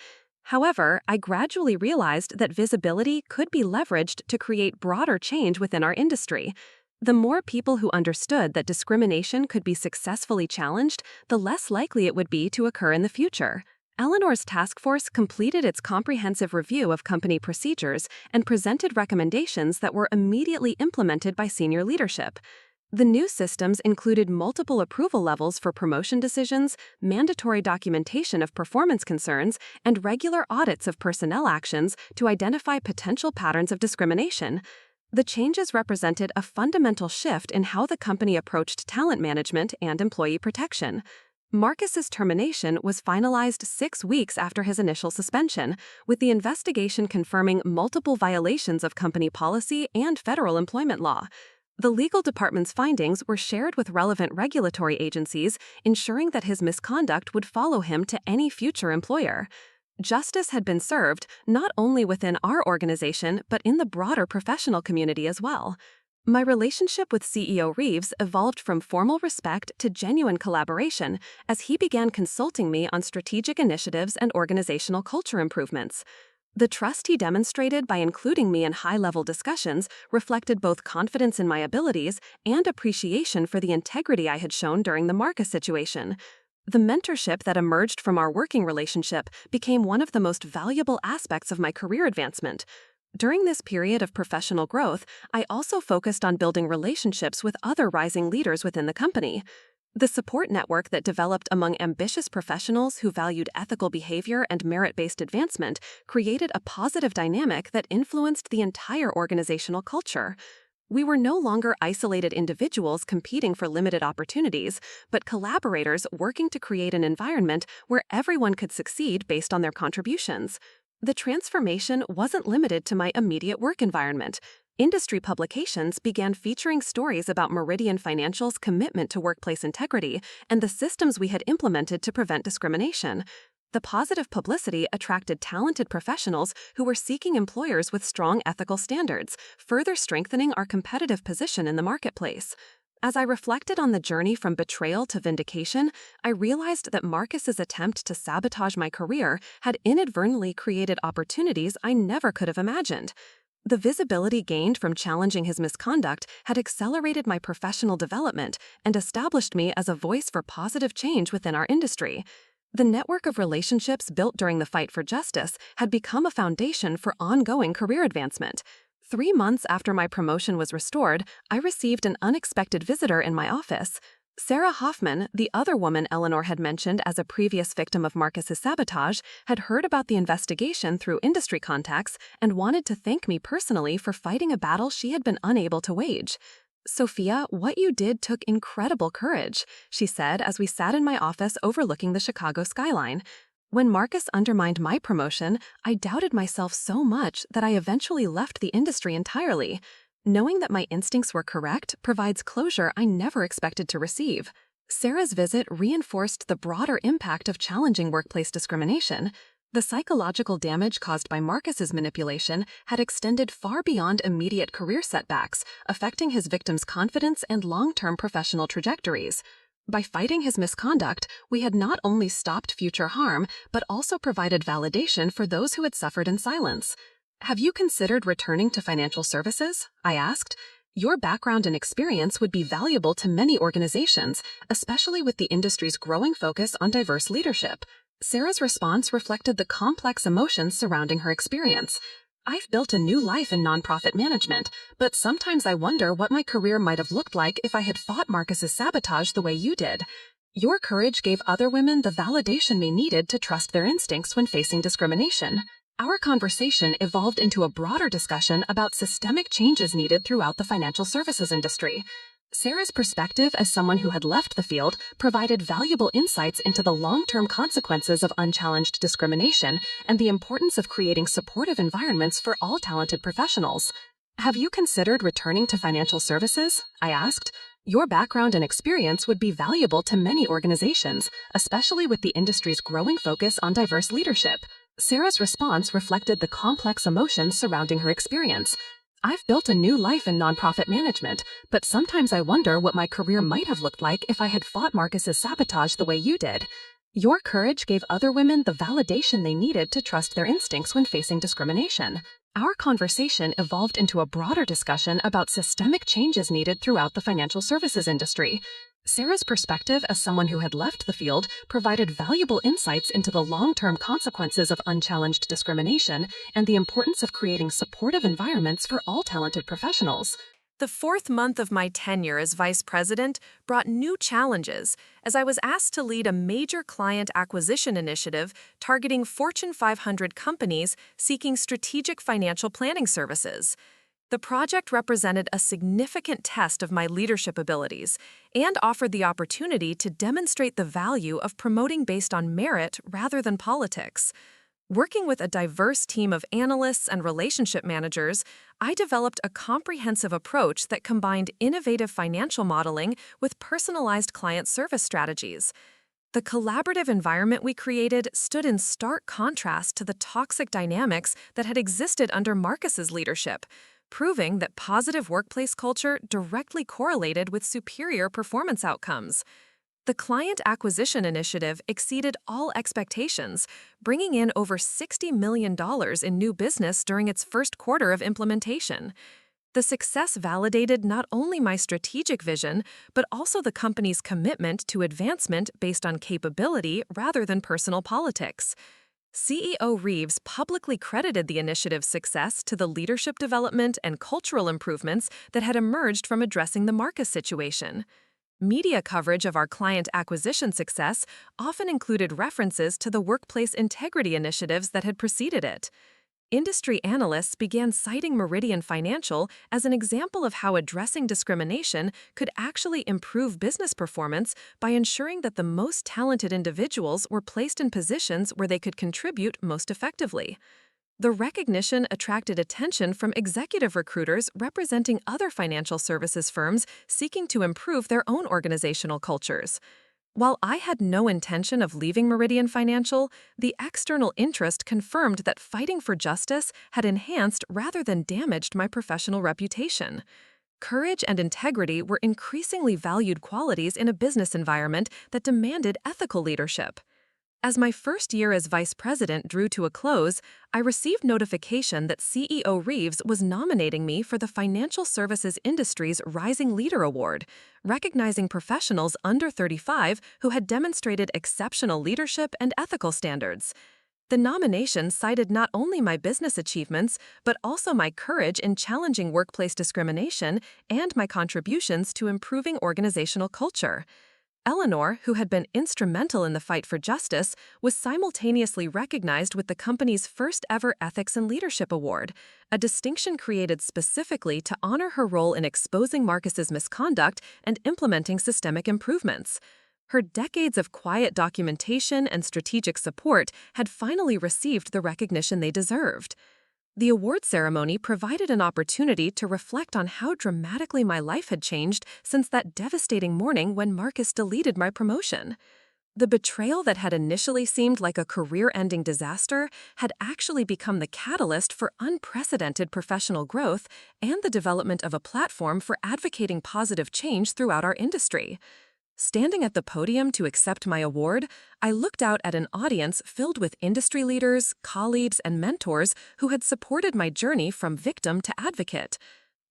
However, I gradually realized that visibility could be leveraged to create broader change within our industry. The more people who understood that discrimination could be successfully challenged, the less likely it would be to occur in the future. Eleanor's task force completed its comprehensive review of company procedures and presented recommendations that were immediately implemented by senior leadership. The new systems included multiple approval levels for promotion decisions, mandatory documentation of performance concerns, and regular audits of personnel actions to identify potential patterns of discrimination. The changes represented a fundamental shift in how the company approached talent management and employee protection. Marcus's termination was finalized 6 weeks after his initial suspension, with the investigation confirming multiple violations of company policy and federal employment law. The legal department's findings were shared with relevant regulatory agencies, ensuring that his misconduct would follow him to any future employer. Justice had been served not only within our organization, but in the broader professional community as well. My relationship with CEO Reeves evolved from formal respect to genuine collaboration as he began consulting me on strategic initiatives and organizational culture improvements. The trust he demonstrated by including me in high-level discussions reflected both confidence in my abilities and appreciation for the integrity I had shown during the Marcus situation. The mentorship that emerged from our working relationship became one of the most valuable aspects of my career advancement. During this period of professional growth, I also focused on building relationships with other rising leaders within the company. The support network that developed among ambitious professionals who valued ethical behavior and merit-based advancement created a positive dynamic that influenced the entire organizational culture. We were no longer isolated individuals competing for limited opportunities, but collaborators working to create an environment where everyone could succeed based on their contributions. The transformation wasn't limited to my immediate work environment. Industry publications began featuring stories about Meridian Financial's commitment to workplace integrity and the systems we had implemented to prevent discrimination. The positive publicity attracted talented professionals who were seeking employers with strong ethical standards, further strengthening our competitive position in the marketplace. As I reflected on the journey from betrayal to vindication, I realized that Marcus's attempt to sabotage my career had inadvertently created opportunities I never could have imagined. The visibility gained from challenging his misconduct had accelerated my professional development and established me as a voice for positive change within our industry. The network of relationships built during the fight for justice had become a foundation for ongoing career advancement. 3 months after my promotion was restored, I received an unexpected visitor in my office. Sarah Hoffman, the other woman Eleanor had mentioned as a previous victim of Marcus's sabotage, had heard about the investigation through industry contacts and wanted to thank me personally for fighting a battle she had been unable to wage. "Sophia, what you did took incredible courage," she said as we sat in my office overlooking the Chicago skyline. "When Marcus undermined my promotion, I doubted myself so much that I eventually left the industry entirely. Knowing that my instincts were correct provides closure I never expected to receive." Sarah's visit reinforced the broader impact of challenging workplace discrimination. The psychological damage caused by Marcus's manipulation had extended far beyond immediate career setbacks, affecting his victims' confidence and long-term professional trajectories. By fighting his misconduct, we had not only stopped future harm, but also provided validation for those who had suffered in silence. "Have you considered returning to financial services?" I asked. "Your background and experience would be valuable to many organizations, especially with the industry's growing focus on diverse leadership." Sarah's response reflected the complex emotions surrounding her experience. "I've built a new life in nonprofit management, but sometimes I wonder what my career might have looked like if I had fought Marcus's sabotage the way you did. Your courage gave other women the validation they needed to trust their instincts when facing discrimination." Our conversation evolved into a broader discussion about systemic changes needed throughout the financial services industry. Sarah's perspective as someone who had left the field provided valuable insights into the long-term consequences of unchallenged discrimination and the importance of creating supportive environments for all talented professionals. "Have you considered returning to financial services?" I asked. "Your background and experience would be valuable to many organizations, especially with the industry's growing focus on diverse leadership." Sarah's response reflected the complex emotions surrounding her experience. I've built a new life in nonprofit management, but sometimes I wonder what my career might have looked like if I had fought Marcus's sabotage the way you did. Your courage gave other women the validation they needed to trust their instincts when facing discrimination. Our conversation evolved into a broader discussion about systemic changes needed throughout the financial services industry. Sarah's perspective as someone who had left the field provided valuable insights into the long-term consequences of unchallenged discrimination and the importance of creating supportive environments for all talented professionals. The fourth month of my tenure as vice president brought new challenges as I was asked to lead a major client acquisition initiative targeting Fortune 500 companies seeking strategic financial planning services. The project represented a significant test of my leadership abilities and offered the opportunity to demonstrate the value of promoting based on merit rather than politics. Working with a diverse team of analysts and relationship managers, I developed a comprehensive approach that combined innovative financial modeling with personalized client service strategies. The collaborative environment we created stood in stark contrast to the toxic dynamics that had existed under Marcus's leadership, proving that positive workplace culture directly correlated with superior performance outcomes. The client acquisition initiative exceeded all expectations, bringing in over $60 million in new business during its first quarter of implementation. The success validated not only my strategic vision, but also the company's commitment to advancement based on capability rather than personal politics. CEO Reeves publicly credited the initiative's success to the leadership development and cultural improvements that had emerged from addressing the Marcus situation. Media coverage of our client acquisition success often included references to the workplace integrity initiatives that had preceded it. Industry analysts began citing Meridian Financial as an example of how addressing discrimination could actually improve business performance by ensuring that the most talented individuals were placed in positions where they could contribute most effectively. The recognition attracted attention from executive recruiters representing other financial services firms seeking to improve their own organizational cultures. While I had no intention of leaving Meridian Financial, the external interest confirmed that fighting for justice had enhanced rather than damaged my professional reputation. Courage and integrity were increasingly valued qualities in a business environment that demanded ethical leadership. As my first year as vice president drew to a close, I received notification that CEO Reeves was nominating me for the financial services industry's Rising Leader Award, recognizing professionals under 35 who had demonstrated exceptional leadership and ethical standards. The nomination cited not only my business achievements, but also my courage in challenging workplace discrimination and my contributions to improving organizational culture. Eleanor, who had been instrumental in the fight for justice, was simultaneously recognized with the company's first-ever Ethics and Leadership Award, a distinction created specifically to honor her role in exposing Marcus's misconduct and implementing systemic improvements. Her decades of quiet documentation and strategic support had finally received the recognition they deserved. The award ceremony provided an opportunity to reflect on how dramatically my life had changed since that devastating morning when Marcus deleted my promotion. The betrayal that had initially seemed like a career-ending disaster had actually become the catalyst for unprecedented professional growth and the development of a platform for advocating positive change throughout our industry. Standing at the podium to accept my award, I looked out at an audience filled with industry leaders, colleagues, and mentors who had supported my journey from victim to advocate.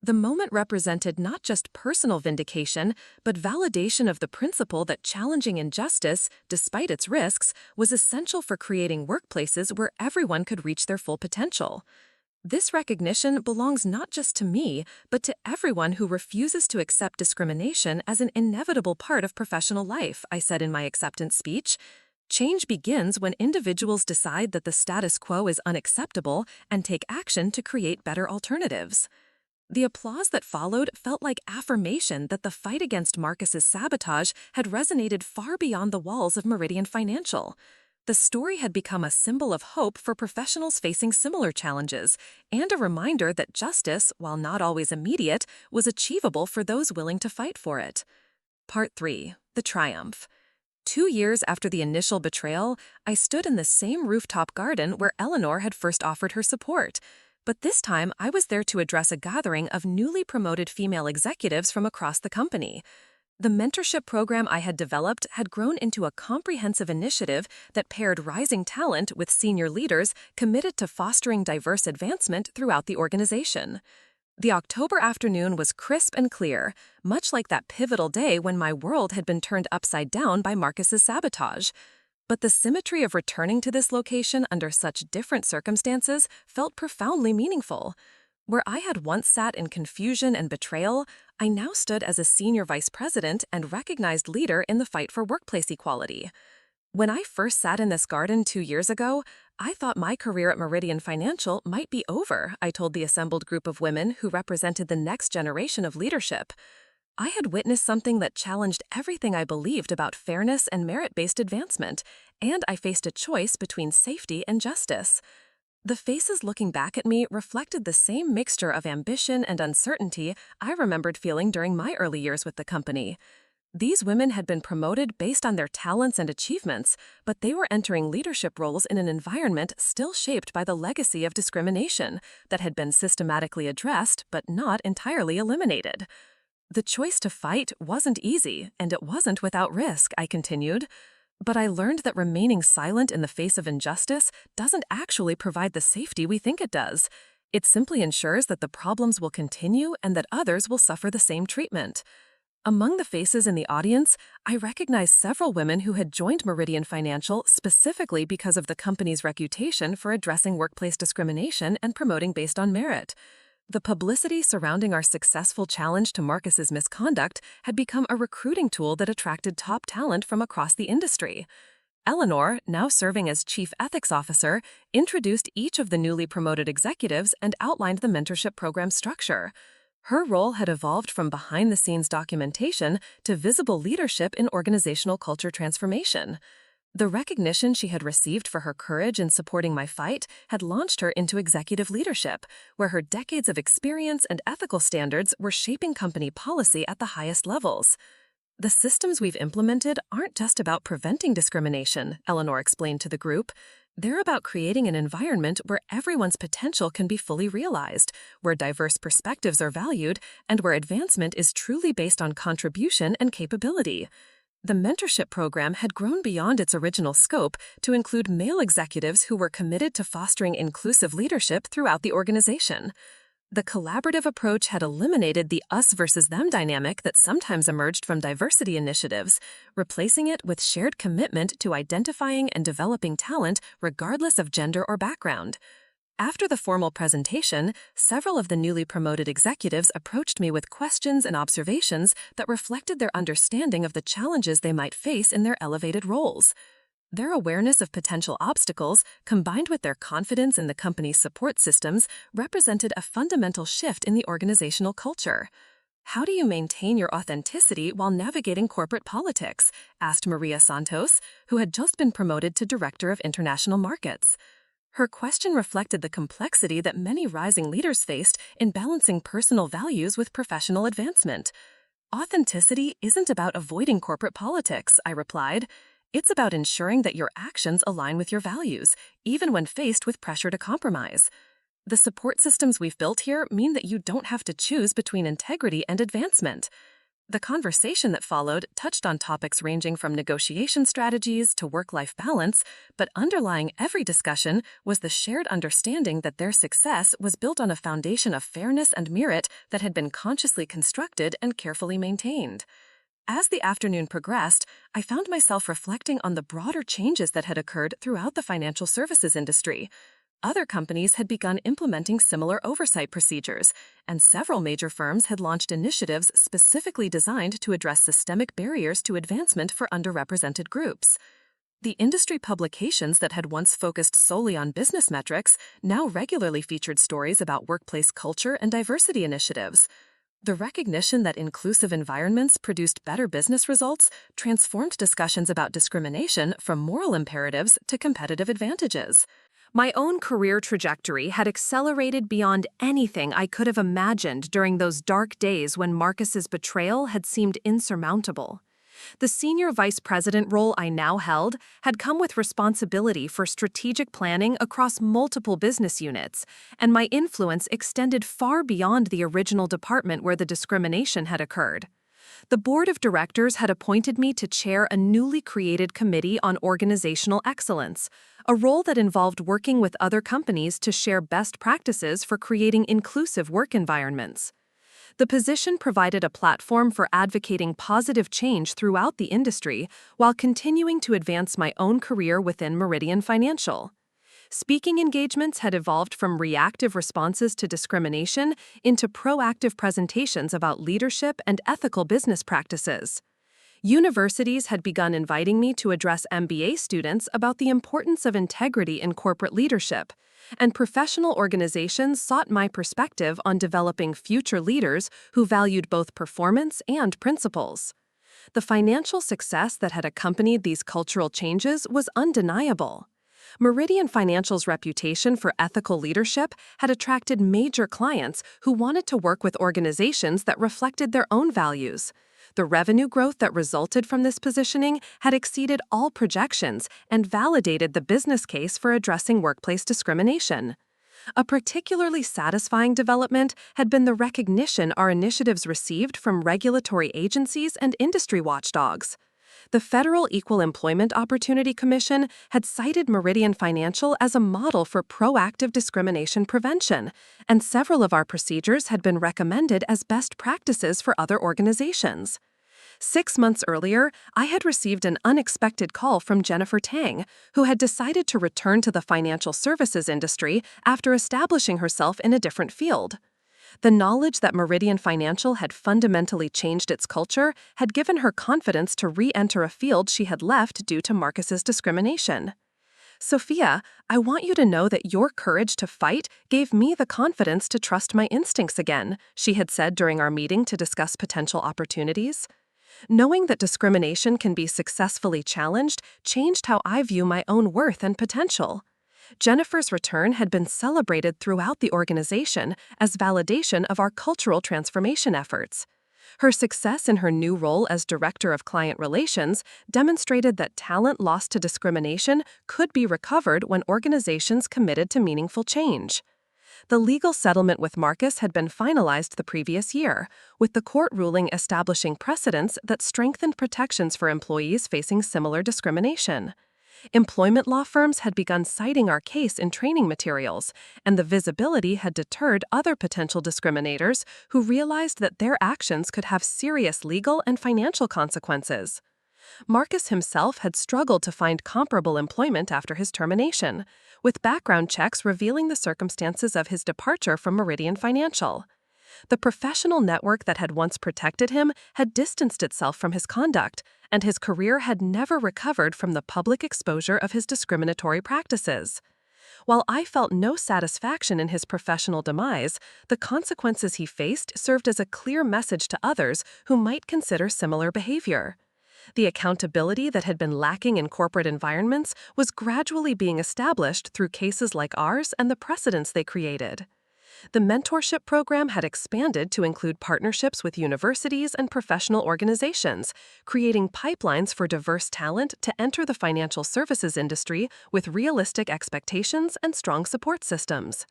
The moment represented not just personal vindication, but validation of the principle that challenging injustice, despite its risks, was essential for creating workplaces where everyone could reach their full potential. This recognition belongs not just to me, but to everyone who refuses to accept discrimination as an inevitable part of professional life, I said in my acceptance speech. Change begins when individuals decide that the status quo is unacceptable and take action to create better alternatives. The applause that followed felt like affirmation that the fight against Marcus's sabotage had resonated far beyond the walls of Meridian Financial. The story had become a symbol of hope for professionals facing similar challenges, and a reminder that justice, while not always immediate, was achievable for those willing to fight for it. Part 3. The Triumph. 2 years after the initial betrayal, I stood in the same rooftop garden where Eleanor had first offered her support. But this time, I was there to address a gathering of newly promoted female executives from across the company. The mentorship program I had developed had grown into a comprehensive initiative that paired rising talent with senior leaders committed to fostering diverse advancement throughout the organization. The October afternoon was crisp and clear, much like that pivotal day when my world had been turned upside down by Marcus's sabotage. But the symmetry of returning to this location under such different circumstances felt profoundly meaningful. Where I had once sat in confusion and betrayal, I now stood as a senior vice president and recognized leader in the fight for workplace equality. When I first sat in this garden 2 years ago, I thought my career at Meridian Financial might be over, I told the assembled group of women who represented the next generation of leadership. I had witnessed something that challenged everything I believed about fairness and merit-based advancement, and I faced a choice between safety and justice. The faces looking back at me reflected the same mixture of ambition and uncertainty I remembered feeling during my early years with the company. These women had been promoted based on their talents and achievements, but they were entering leadership roles in an environment still shaped by the legacy of discrimination that had been systematically addressed but not entirely eliminated. The choice to fight wasn't easy, and it wasn't without risk, I continued. But I learned that remaining silent in the face of injustice doesn't actually provide the safety we think it does. It simply ensures that the problems will continue and that others will suffer the same treatment. Among the faces in the audience, I recognized several women who had joined Meridian Financial specifically because of the company's reputation for addressing workplace discrimination and promoting based on merit. The publicity surrounding our successful challenge to Marcus's misconduct had become a recruiting tool that attracted top talent from across the industry. Eleanor, now serving as Chief Ethics Officer, introduced each of the newly promoted executives and outlined the mentorship program structure. Her role had evolved from behind-the-scenes documentation to visible leadership in organizational culture transformation. The recognition she had received for her courage in supporting my fight had launched her into executive leadership, where her decades of experience and ethical standards were shaping company policy at the highest levels. The systems we've implemented aren't just about preventing discrimination, Eleanor explained to the group. They're about creating an environment where everyone's potential can be fully realized, where diverse perspectives are valued, and where advancement is truly based on contribution and capability. The mentorship program had grown beyond its original scope to include male executives who were committed to fostering inclusive leadership throughout the organization. The collaborative approach had eliminated the us versus them dynamic that sometimes emerged from diversity initiatives, replacing it with shared commitment to identifying and developing talent regardless of gender or background. After the formal presentation, several of the newly promoted executives approached me with questions and observations that reflected their understanding of the challenges they might face in their elevated roles. Their awareness of potential obstacles, combined with their confidence in the company's support systems, represented a fundamental shift in the organizational culture. "How do you maintain your authenticity while navigating corporate politics?" asked Maria Santos, who had just been promoted to Director of International Markets. Her question reflected the complexity that many rising leaders faced in balancing personal values with professional advancement. "Authenticity isn't about avoiding corporate politics," I replied. "It's about ensuring that your actions align with your values, even when faced with pressure to compromise. The support systems we've built here mean that you don't have to choose between integrity and advancement." The conversation that followed touched on topics ranging from negotiation strategies to work-life balance, but underlying every discussion was the shared understanding that their success was built on a foundation of fairness and merit that had been consciously constructed and carefully maintained. As the afternoon progressed, I found myself reflecting on the broader changes that had occurred throughout the financial services industry. Other companies had begun implementing similar oversight procedures, and several major firms had launched initiatives specifically designed to address systemic barriers to advancement for underrepresented groups. The industry publications that had once focused solely on business metrics now regularly featured stories about workplace culture and diversity initiatives. The recognition that inclusive environments produced better business results transformed discussions about discrimination from moral imperatives to competitive advantages. My own career trajectory had accelerated beyond anything I could have imagined during those dark days when Marcus's betrayal had seemed insurmountable. The senior vice president role I now held had come with responsibility for strategic planning across multiple business units, and my influence extended far beyond the original department where the discrimination had occurred. The board of directors had appointed me to chair a newly created committee on organizational excellence, a role that involved working with other companies to share best practices for creating inclusive work environments. The position provided a platform for advocating positive change throughout the industry while continuing to advance my own career within Meridian Financial. Speaking engagements had evolved from reactive responses to discrimination into proactive presentations about leadership and ethical business practices. Universities had begun inviting me to address MBA students about the importance of integrity in corporate leadership, and professional organizations sought my perspective on developing future leaders who valued both performance and principles. The financial success that had accompanied these cultural changes was undeniable. Meridian Financial's reputation for ethical leadership had attracted major clients who wanted to work with organizations that reflected their own values. The revenue growth that resulted from this positioning had exceeded all projections and validated the business case for addressing workplace discrimination. A particularly satisfying development had been the recognition our initiatives received from regulatory agencies and industry watchdogs. The Federal Equal Employment Opportunity Commission had cited Meridian Financial as a model for proactive discrimination prevention, and several of our procedures had been recommended as best practices for other organizations. 6 months earlier, I had received an unexpected call from Jennifer Tang, who had decided to return to the financial services industry after establishing herself in a different field. The knowledge that Meridian Financial had fundamentally changed its culture had given her confidence to re-enter a field she had left due to Marcus's discrimination. "Sophia, I want you to know that your courage to fight gave me the confidence to trust my instincts again," she had said during our meeting to discuss potential opportunities. Knowing that discrimination can be successfully challenged changed how I view my own worth and potential. Jennifer's return had been celebrated throughout the organization as validation of our cultural transformation efforts. Her success in her new role as Director of Client Relations demonstrated that talent lost to discrimination could be recovered when organizations committed to meaningful change. The legal settlement with Marcus had been finalized the previous year, with the court ruling establishing precedents that strengthened protections for employees facing similar discrimination. Employment law firms had begun citing our case in training materials, and the visibility had deterred other potential discriminators who realized that their actions could have serious legal and financial consequences. Marcus himself had struggled to find comparable employment after his termination, with background checks revealing the circumstances of his departure from Meridian Financial. The professional network that had once protected him had distanced itself from his conduct, and his career had never recovered from the public exposure of his discriminatory practices. While I felt no satisfaction in his professional demise, the consequences he faced served as a clear message to others who might consider similar behavior. The accountability that had been lacking in corporate environments was gradually being established through cases like ours and the precedents they created. The mentorship program had expanded to include partnerships with universities and professional organizations, creating pipelines for diverse talent to enter the financial services industry with realistic expectations and strong support systems.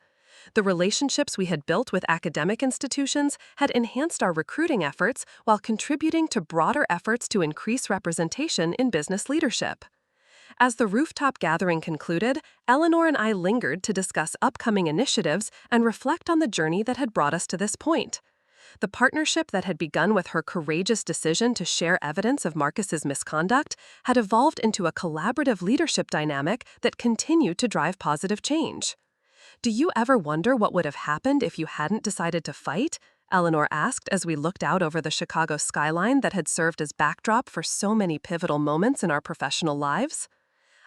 The relationships we had built with academic institutions had enhanced our recruiting efforts while contributing to broader efforts to increase representation in business leadership. As the rooftop gathering concluded, Eleanor and I lingered to discuss upcoming initiatives and reflect on the journey that had brought us to this point. The partnership that had begun with her courageous decision to share evidence of Marcus's misconduct had evolved into a collaborative leadership dynamic that continued to drive positive change. "Do you ever wonder what would have happened if you hadn't decided to fight?" Eleanor asked as we looked out over the Chicago skyline that had served as backdrop for so many pivotal moments in our professional lives.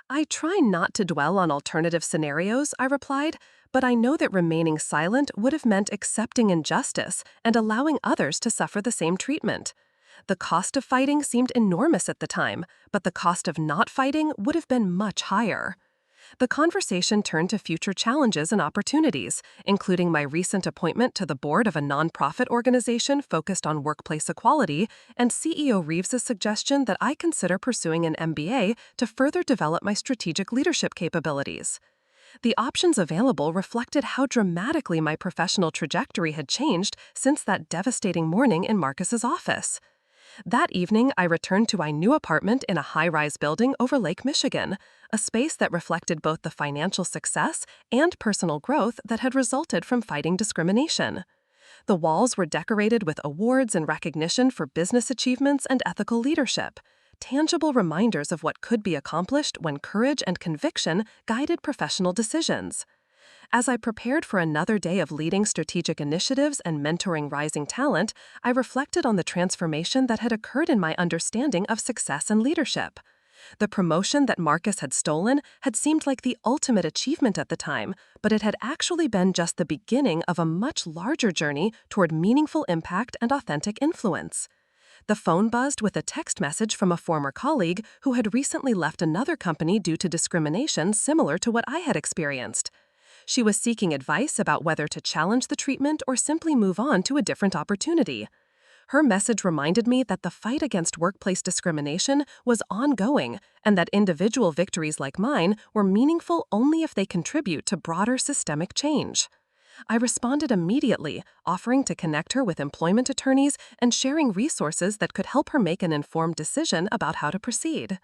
"I try not to dwell on alternative scenarios," I replied, "but I know that remaining silent would have meant accepting injustice and allowing others to suffer the same treatment. The cost of fighting seemed enormous at the time, but the cost of not fighting would have been much higher." The conversation turned to future challenges and opportunities, including my recent appointment to the board of a nonprofit organization focused on workplace equality, and CEO Reeves's suggestion that I consider pursuing an MBA to further develop my strategic leadership capabilities. The options available reflected how dramatically my professional trajectory had changed since that devastating morning in Marcus's office. That evening, I returned to my new apartment in a high-rise building over Lake Michigan, a space that reflected both the financial success and personal growth that had resulted from fighting discrimination. The walls were decorated with awards and recognition for business achievements and ethical leadership, tangible reminders of what could be accomplished when courage and conviction guided professional decisions. As I prepared for another day of leading strategic initiatives and mentoring rising talent, I reflected on the transformation that had occurred in my understanding of success and leadership. The promotion that Marcus had stolen had seemed like the ultimate achievement at the time, but it had actually been just the beginning of a much larger journey toward meaningful impact and authentic influence. The phone buzzed with a text message from a former colleague who had recently left another company due to discrimination similar to what I had experienced. She was seeking advice about whether to challenge the treatment or simply move on to a different opportunity. Her message reminded me that the fight against workplace discrimination was ongoing and that individual victories like mine were meaningful only if they contribute to broader systemic change. I responded immediately, offering to connect her with employment attorneys and sharing resources that could help her make an informed decision about how to proceed.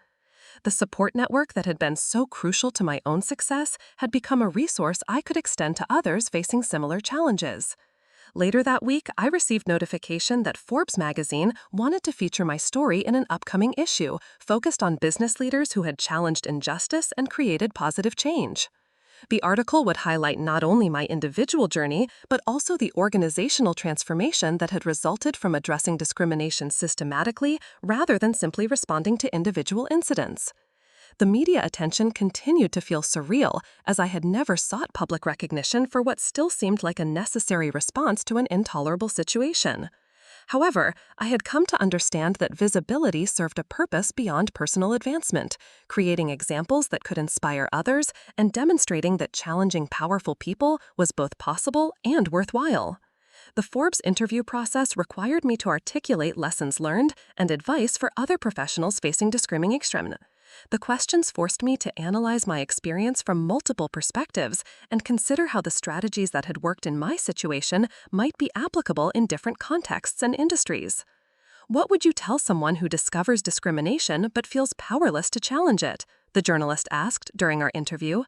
The support network that had been so crucial to my own success had become a resource I could extend to others facing similar challenges. Later that week, I received notification that Forbes magazine wanted to feature my story in an upcoming issue focused on business leaders who had challenged injustice and created positive change. The article would highlight not only my individual journey, but also the organizational transformation that had resulted from addressing discrimination systematically rather than simply responding to individual incidents. The media attention continued to feel surreal, as I had never sought public recognition for what still seemed like a necessary response to an intolerable situation. However, I had come to understand that visibility served a purpose beyond personal advancement, creating examples that could inspire others and demonstrating that challenging powerful people was both possible and worthwhile. The Forbes interview process required me to articulate lessons learned and advice for other professionals facing discrimination. The questions forced me to analyze my experience from multiple perspectives and consider how the strategies that had worked in my situation might be applicable in different contexts and industries. What would you tell someone who discovers discrimination but feels powerless to challenge it? The journalist asked during our interview.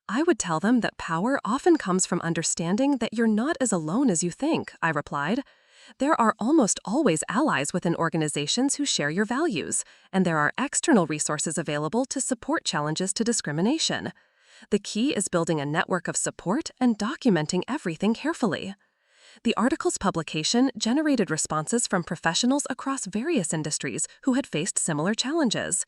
I would tell them that power often comes from understanding that you're not as alone as you think, I replied. There are almost always allies within organizations who share your values, and there are external resources available to support challenges to discrimination. The key is building a network of support and documenting everything carefully. The article's publication generated responses from professionals across various industries who had faced similar challenges.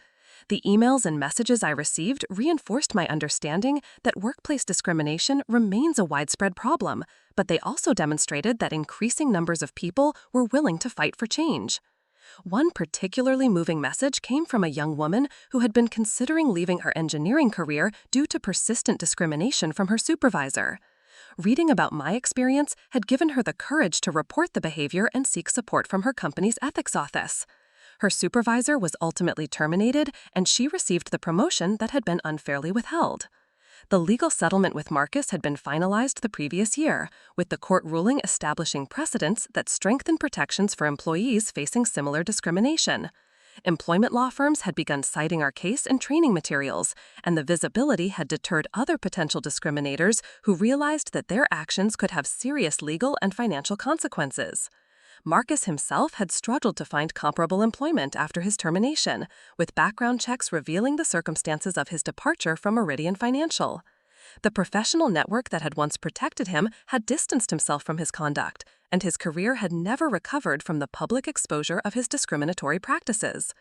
The emails and messages I received reinforced my understanding that workplace discrimination remains a widespread problem, but they also demonstrated that increasing numbers of people were willing to fight for change. One particularly moving message came from a young woman who had been considering leaving her engineering career due to persistent discrimination from her supervisor. Reading about my experience had given her the courage to report the behavior and seek support from her company's ethics office. Her supervisor was ultimately terminated, and she received the promotion that had been unfairly withheld. The legal settlement with Marcus had been finalized the previous year, with the court ruling establishing precedents that strengthen protections for employees facing similar discrimination. Employment law firms had begun citing our case in training materials, and the visibility had deterred other potential discriminators who realized that their actions could have serious legal and financial consequences. Marcus himself had struggled to find comparable employment after his termination, with background checks revealing the circumstances of his departure from Meridian Financial. The professional network that had once protected him had distanced himself from his conduct, and his career had never recovered from the public exposure of his discriminatory practices.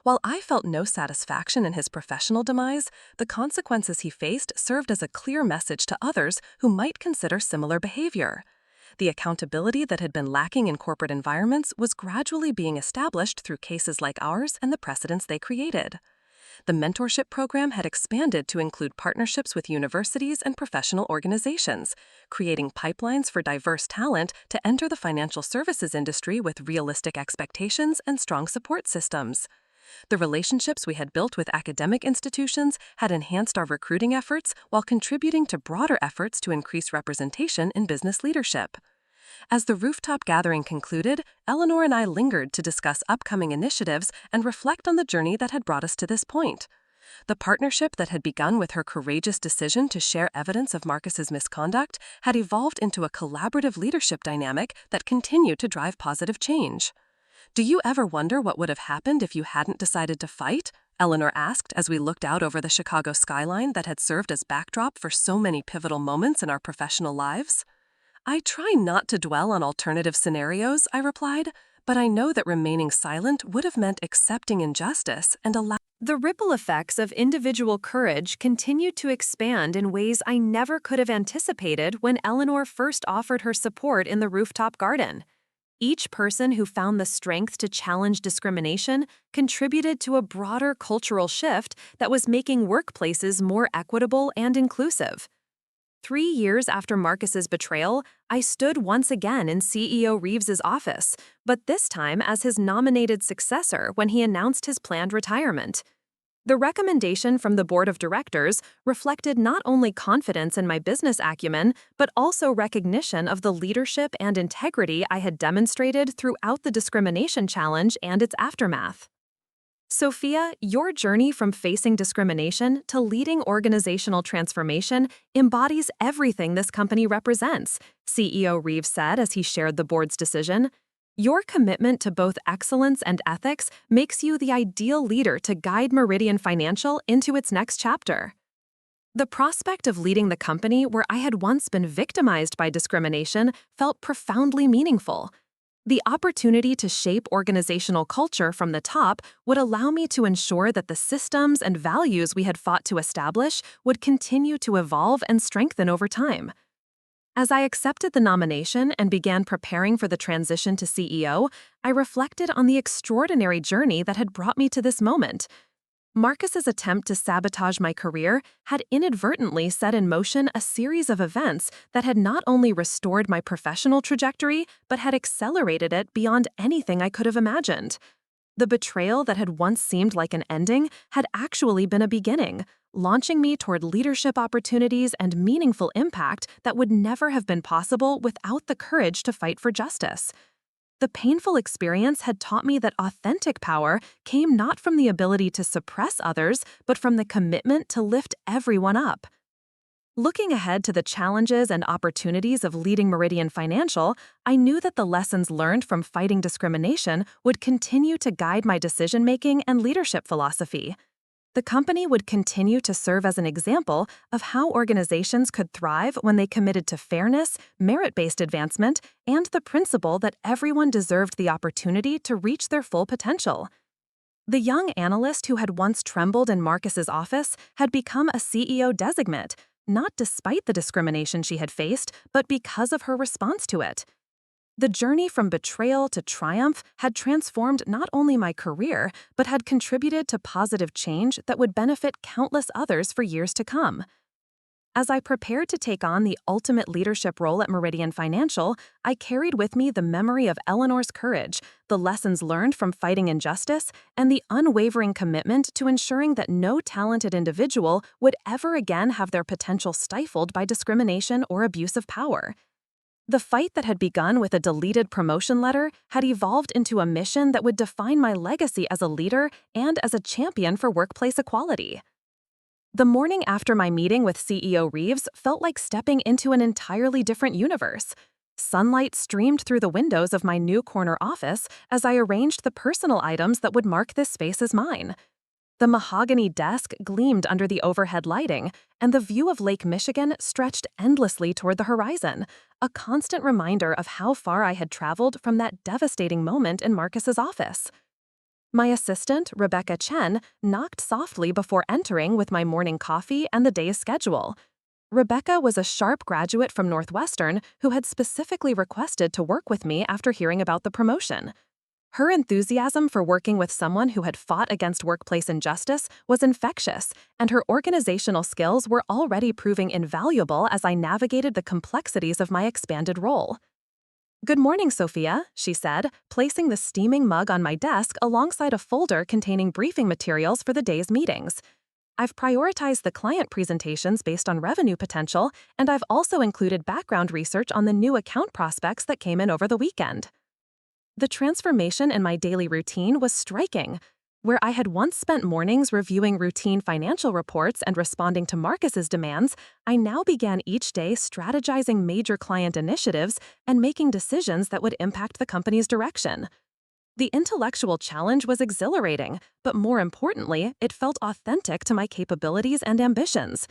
While I felt no satisfaction in his professional demise, the consequences he faced served as a clear message to others who might consider similar behavior. The accountability that had been lacking in corporate environments was gradually being established through cases like ours and the precedents they created. The mentorship program had expanded to include partnerships with universities and professional organizations, creating pipelines for diverse talent to enter the financial services industry with realistic expectations and strong support systems. The relationships we had built with academic institutions had enhanced our recruiting efforts while contributing to broader efforts to increase representation in business leadership. As the rooftop gathering concluded, Eleanor and I lingered to discuss upcoming initiatives and reflect on the journey that had brought us to this point. The partnership that had begun with her courageous decision to share evidence of Marcus's misconduct had evolved into a collaborative leadership dynamic that continued to drive positive change. "Do you ever wonder what would have happened if you hadn't decided to fight?" Eleanor asked as we looked out over the Chicago skyline that had served as backdrop for so many pivotal moments in our professional lives. "I try not to dwell on alternative scenarios," I replied, "but I know that remaining silent would have meant accepting injustice and allowing..." The ripple effects of individual courage continued to expand in ways I never could have anticipated when Eleanor first offered her support in the rooftop garden. Each person who found the strength to challenge discrimination contributed to a broader cultural shift that was making workplaces more equitable and inclusive. 3 years after Marcus's betrayal, I stood once again in CEO Reeves's office, but this time as his nominated successor when he announced his planned retirement. The recommendation from the board of directors reflected not only confidence in my business acumen, but also recognition of the leadership and integrity I had demonstrated throughout the discrimination challenge and its aftermath. Sophia, your journey from facing discrimination to leading organizational transformation embodies everything this company represents, CEO Reeves said as he shared the board's decision. Your commitment to both excellence and ethics makes you the ideal leader to guide Meridian Financial into its next chapter. The prospect of leading the company where I had once been victimized by discrimination felt profoundly meaningful. The opportunity to shape organizational culture from the top would allow me to ensure that the systems and values we had fought to establish would continue to evolve and strengthen over time. As I accepted the nomination and began preparing for the transition to CEO, I reflected on the extraordinary journey that had brought me to this moment. Marcus's attempt to sabotage my career had inadvertently set in motion a series of events that had not only restored my professional trajectory, but had accelerated it beyond anything I could have imagined. The betrayal that had once seemed like an ending had actually been a beginning, launching me toward leadership opportunities and meaningful impact that would never have been possible without the courage to fight for justice. The painful experience had taught me that authentic power came not from the ability to suppress others, but from the commitment to lift everyone up. Looking ahead to the challenges and opportunities of leading Meridian Financial, I knew that the lessons learned from fighting discrimination would continue to guide my decision-making and leadership philosophy. The company would continue to serve as an example of how organizations could thrive when they committed to fairness, merit-based advancement, and the principle that everyone deserved the opportunity to reach their full potential. The young analyst who had once trembled in Marcus's office had become a CEO designate, not despite the discrimination she had faced, but because of her response to it. The journey from betrayal to triumph had transformed not only my career, but had contributed to positive change that would benefit countless others for years to come. As I prepared to take on the ultimate leadership role at Meridian Financial, I carried with me the memory of Eleanor's courage, the lessons learned from fighting injustice, and the unwavering commitment to ensuring that no talented individual would ever again have their potential stifled by discrimination or abuse of power. The fight that had begun with a deleted promotion letter had evolved into a mission that would define my legacy as a leader and as a champion for workplace equality. The morning after my meeting with CEO Reeves felt like stepping into an entirely different universe. Sunlight streamed through the windows of my new corner office as I arranged the personal items that would mark this space as mine. The mahogany desk gleamed under the overhead lighting, and the view of Lake Michigan stretched endlessly toward the horizon, a constant reminder of how far I had traveled from that devastating moment in Marcus's office. My assistant, Rebecca Chen, knocked softly before entering with my morning coffee and the day's schedule. Rebecca was a sharp graduate from Northwestern who had specifically requested to work with me after hearing about the promotion. Her enthusiasm for working with someone who had fought against workplace injustice was infectious, and her organizational skills were already proving invaluable as I navigated the complexities of my expanded role. "Good morning, Sophia," she said, placing the steaming mug on my desk alongside a folder containing briefing materials for the day's meetings. "I've prioritized the client presentations based on revenue potential, and I've also included background research on the new account prospects that came in over the weekend." The transformation in my daily routine was striking. Where I had once spent mornings reviewing routine financial reports and responding to Marcus's demands, I now began each day strategizing major client initiatives and making decisions that would impact the company's direction. The intellectual challenge was exhilarating, but more importantly, it felt authentic to my capabilities and ambitions.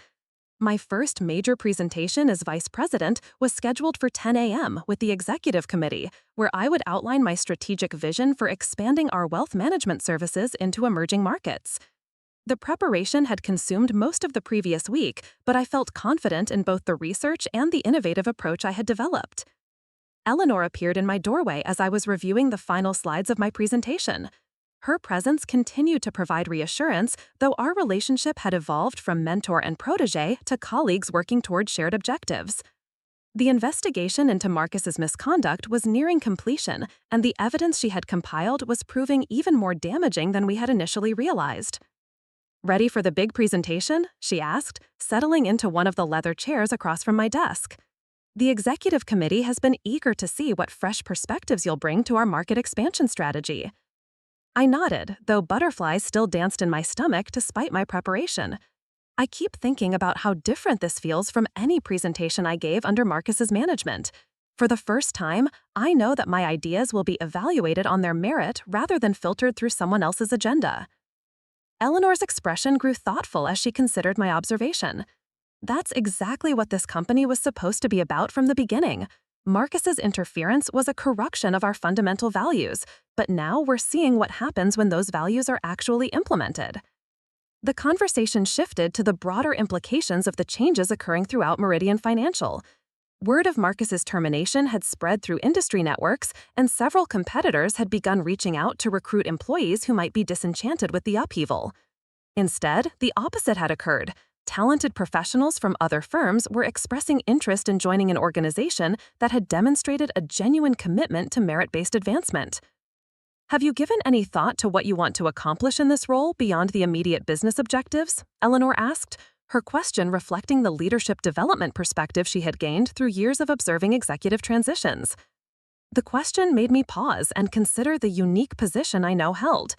My first major presentation as vice president was scheduled for 10 a.m. with the executive committee, where I would outline my strategic vision for expanding our wealth management services into emerging markets. The preparation had consumed most of the previous week, but I felt confident in both the research and the innovative approach I had developed. Eleanor appeared in my doorway as I was reviewing the final slides of my presentation. Her presence continued to provide reassurance, though our relationship had evolved from mentor and protege to colleagues working toward shared objectives. The investigation into Marcus's misconduct was nearing completion, and the evidence she had compiled was proving even more damaging than we had initially realized. "Ready for the big presentation?" she asked, settling into one of the leather chairs across from my desk. "The executive committee has been eager to see what fresh perspectives you'll bring to our market expansion strategy." I nodded, though butterflies still danced in my stomach despite my preparation. I keep thinking about how different this feels from any presentation I gave under Marcus's management. For the first time, I know that my ideas will be evaluated on their merit rather than filtered through someone else's agenda. Eleanor's expression grew thoughtful as she considered my observation. That's exactly what this company was supposed to be about from the beginning. Marcus's interference was a corruption of our fundamental values, but now we're seeing what happens when those values are actually implemented. The conversation shifted to the broader implications of the changes occurring throughout Meridian Financial. Word of Marcus's termination had spread through industry networks, and several competitors had begun reaching out to recruit employees who might be disenchanted with the upheaval. Instead, the opposite had occurred. Talented professionals from other firms were expressing interest in joining an organization that had demonstrated a genuine commitment to merit-based advancement. "Have you given any thought to what you want to accomplish in this role beyond the immediate business objectives?" Eleanor asked, her question reflecting the leadership development perspective she had gained through years of observing executive transitions. The question made me pause and consider the unique position I now held.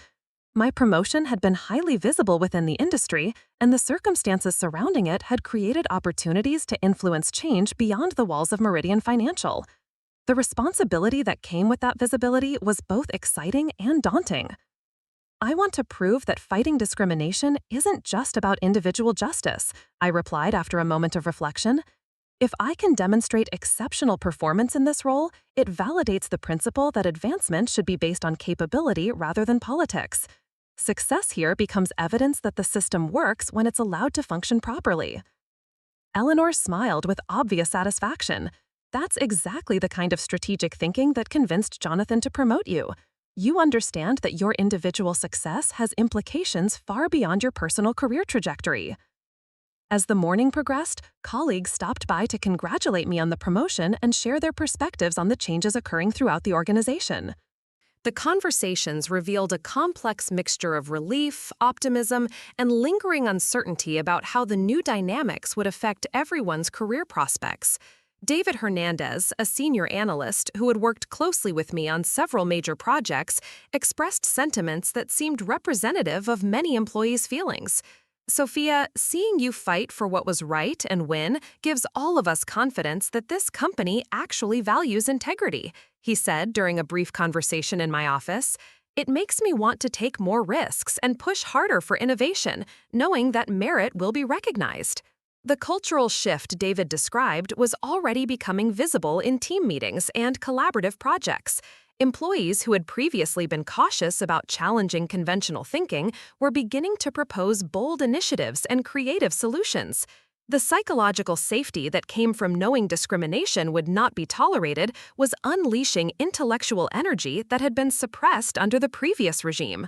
My promotion had been highly visible within the industry, and the circumstances surrounding it had created opportunities to influence change beyond the walls of Meridian Financial. The responsibility that came with that visibility was both exciting and daunting. "I want to prove that fighting discrimination isn't just about individual justice," I replied after a moment of reflection. "If I can demonstrate exceptional performance in this role, it validates the principle that advancement should be based on capability rather than politics. Success here becomes evidence that the system works when it's allowed to function properly." Eleanor smiled with obvious satisfaction. "That's exactly the kind of strategic thinking that convinced Jonathan to promote you. You understand that your individual success has implications far beyond your personal career trajectory." As the morning progressed, colleagues stopped by to congratulate me on the promotion and share their perspectives on the changes occurring throughout the organization. The conversations revealed a complex mixture of relief, optimism, and lingering uncertainty about how the new dynamics would affect everyone's career prospects. David Hernandez, a senior analyst who had worked closely with me on several major projects, expressed sentiments that seemed representative of many employees' feelings. "Sophia, seeing you fight for what was right and win gives all of us confidence that this company actually values integrity," he said during a brief conversation in my office. "It makes me want to take more risks and push harder for innovation, knowing that merit will be recognized." The cultural shift David described was already becoming visible in team meetings and collaborative projects. Employees who had previously been cautious about challenging conventional thinking were beginning to propose bold initiatives and creative solutions. The psychological safety that came from knowing discrimination would not be tolerated was unleashing intellectual energy that had been suppressed under the previous regime.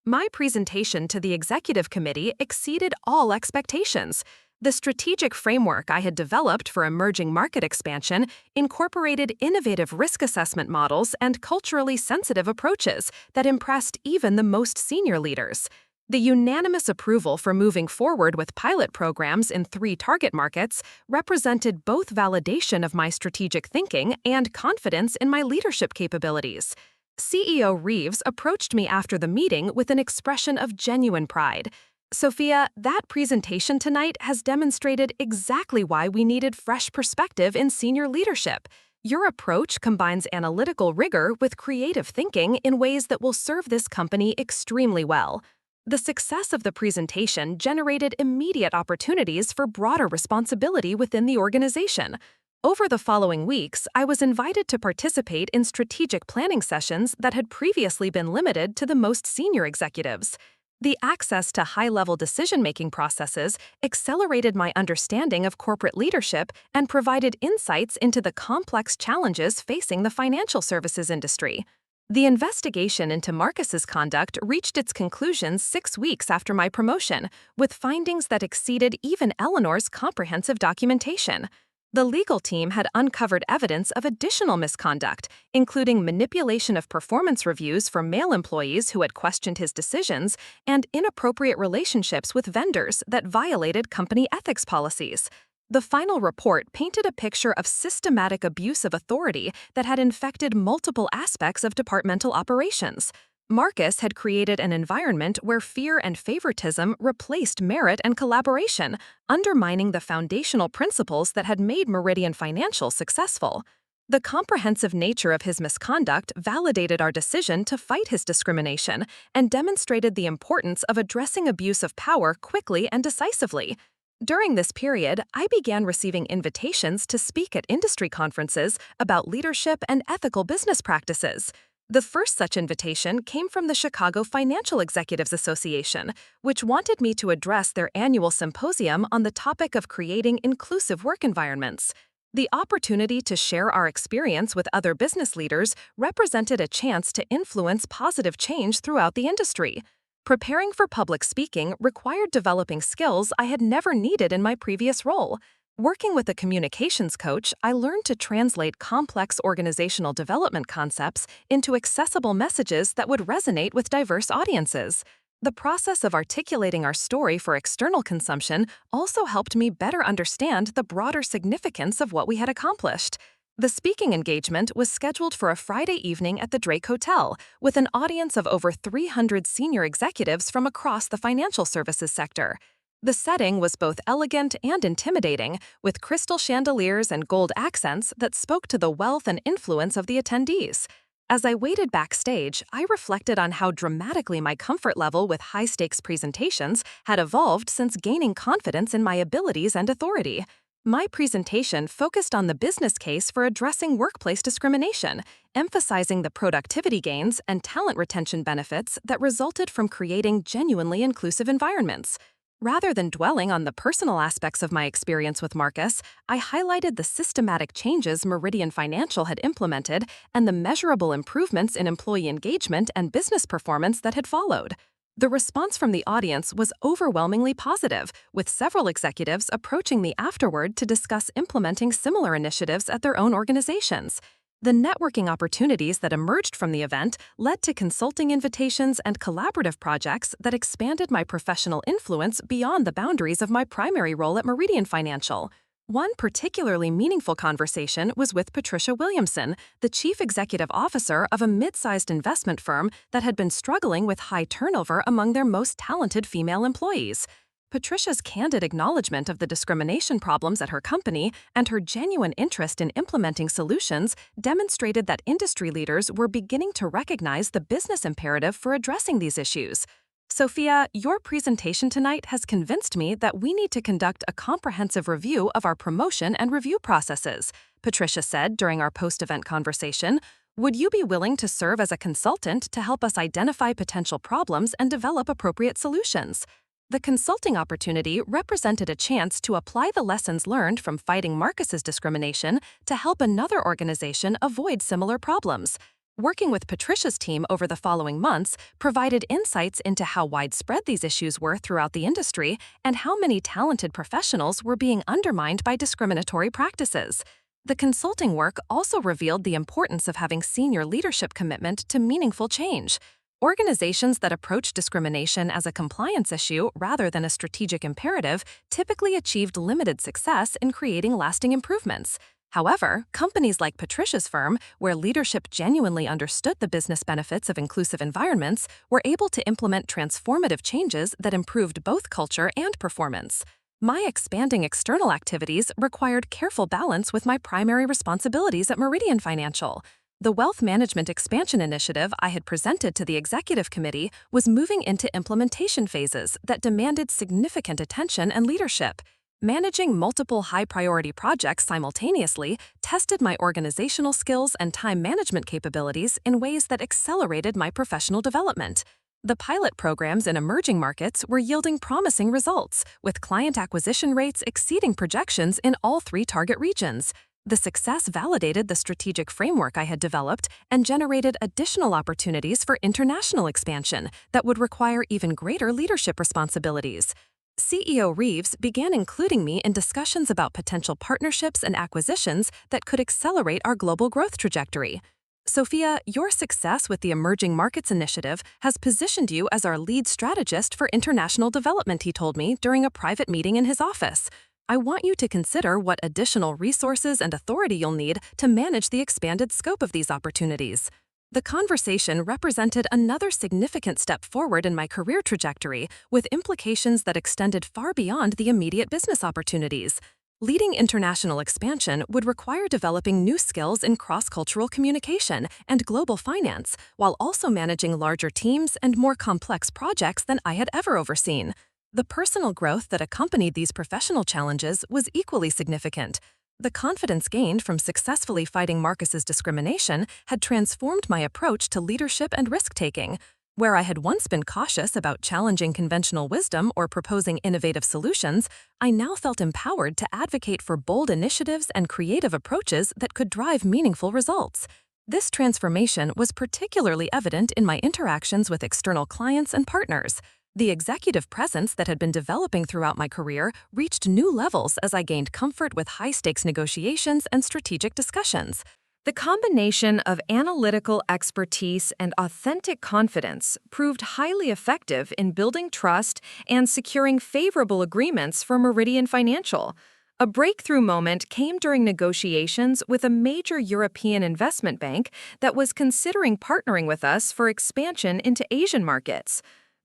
My presentation to the executive committee exceeded all expectations. The strategic framework I had developed for emerging market expansion incorporated innovative risk assessment models and culturally sensitive approaches that impressed even the most senior leaders. The unanimous approval for moving forward with pilot programs in 3 target markets represented both validation of my strategic thinking and confidence in my leadership capabilities. CEO Reeves approached me after the meeting with an expression of genuine pride. "Sophia, that presentation tonight has demonstrated exactly why we needed fresh perspective in senior leadership. Your approach combines analytical rigor with creative thinking in ways that will serve this company extremely well." The success of the presentation generated immediate opportunities for broader responsibility within the organization. Over the following weeks, I was invited to participate in strategic planning sessions that had previously been limited to the most senior executives. The access to high-level decision-making processes accelerated my understanding of corporate leadership and provided insights into the complex challenges facing the financial services industry. The investigation into Marcus's conduct reached its conclusion 6 weeks after my promotion, with findings that exceeded even Eleanor's comprehensive documentation. The legal team had uncovered evidence of additional misconduct, including manipulation of performance reviews for male employees who had questioned his decisions and inappropriate relationships with vendors that violated company ethics policies. The final report painted a picture of systematic abuse of authority that had infected multiple aspects of departmental operations. Marcus had created an environment where fear and favoritism replaced merit and collaboration, undermining the foundational principles that had made Meridian Financial successful. The comprehensive nature of his misconduct validated our decision to fight his discrimination and demonstrated the importance of addressing abuse of power quickly and decisively. During this period, I began receiving invitations to speak at industry conferences about leadership and ethical business practices. The first such invitation came from the Chicago Financial Executives Association, which wanted me to address their annual symposium on the topic of creating inclusive work environments. The opportunity to share our experience with other business leaders represented a chance to influence positive change throughout the industry. Preparing for public speaking required developing skills I had never needed in my previous role. Working with a communications coach, I learned to translate complex organizational development concepts into accessible messages that would resonate with diverse audiences. The process of articulating our story for external consumption also helped me better understand the broader significance of what we had accomplished. The speaking engagement was scheduled for a Friday evening at the Drake Hotel, with an audience of over 300 senior executives from across the financial services sector. The setting was both elegant and intimidating, with crystal chandeliers and gold accents that spoke to the wealth and influence of the attendees. As I waited backstage, I reflected on how dramatically my comfort level with high-stakes presentations had evolved since gaining confidence in my abilities and authority. My presentation focused on the business case for addressing workplace discrimination, emphasizing the productivity gains and talent retention benefits that resulted from creating genuinely inclusive environments. Rather than dwelling on the personal aspects of my experience with Marcus, I highlighted the systematic changes Meridian Financial had implemented and the measurable improvements in employee engagement and business performance that had followed. The response from the audience was overwhelmingly positive, with several executives approaching me afterward to discuss implementing similar initiatives at their own organizations. The networking opportunities that emerged from the event led to consulting invitations and collaborative projects that expanded my professional influence beyond the boundaries of my primary role at Meridian Financial. One particularly meaningful conversation was with Patricia Williamson, the chief executive officer of a mid-sized investment firm that had been struggling with high turnover among their most talented female employees. Patricia's candid acknowledgement of the discrimination problems at her company and her genuine interest in implementing solutions demonstrated that industry leaders were beginning to recognize the business imperative for addressing these issues. "Sophia, your presentation tonight has convinced me that we need to conduct a comprehensive review of our promotion and review processes," Patricia said during our post-event conversation. "Would you be willing to serve as a consultant to help us identify potential problems and develop appropriate solutions?" The consulting opportunity represented a chance to apply the lessons learned from fighting Marcus's discrimination to help another organization avoid similar problems. Working with Patricia's team over the following months provided insights into how widespread these issues were throughout the industry and how many talented professionals were being undermined by discriminatory practices. The consulting work also revealed the importance of having senior leadership commitment to meaningful change. Organizations that approach discrimination as a compliance issue rather than a strategic imperative typically achieved limited success in creating lasting improvements. However, companies like Patricia's firm, where leadership genuinely understood the business benefits of inclusive environments, were able to implement transformative changes that improved both culture and performance. My expanding external activities required careful balance with my primary responsibilities at Meridian Financial. The wealth management expansion initiative I had presented to the executive committee was moving into implementation phases that demanded significant attention and leadership. Managing multiple high-priority projects simultaneously tested my organizational skills and time management capabilities in ways that accelerated my professional development. The pilot programs in emerging markets were yielding promising results, with client acquisition rates exceeding projections in all 3 target regions. The success validated the strategic framework I had developed and generated additional opportunities for international expansion that would require even greater leadership responsibilities. CEO Reeves began including me in discussions about potential partnerships and acquisitions that could accelerate our global growth trajectory. Sophia, your success with the Emerging Markets Initiative has positioned you as our lead strategist for international development, he told me during a private meeting in his office. I want you to consider what additional resources and authority you'll need to manage the expanded scope of these opportunities. The conversation represented another significant step forward in my career trajectory, with implications that extended far beyond the immediate business opportunities. Leading international expansion would require developing new skills in cross-cultural communication and global finance, while also managing larger teams and more complex projects than I had ever overseen. The personal growth that accompanied these professional challenges was equally significant. The confidence gained from successfully fighting Marcus's discrimination had transformed my approach to leadership and risk-taking. Where I had once been cautious about challenging conventional wisdom or proposing innovative solutions, I now felt empowered to advocate for bold initiatives and creative approaches that could drive meaningful results. This transformation was particularly evident in my interactions with external clients and partners. The executive presence that had been developing throughout my career reached new levels as I gained comfort with high-stakes negotiations and strategic discussions. The combination of analytical expertise and authentic confidence proved highly effective in building trust and securing favorable agreements for Meridian Financial. A breakthrough moment came during negotiations with a major European investment bank that was considering partnering with us for expansion into Asian markets.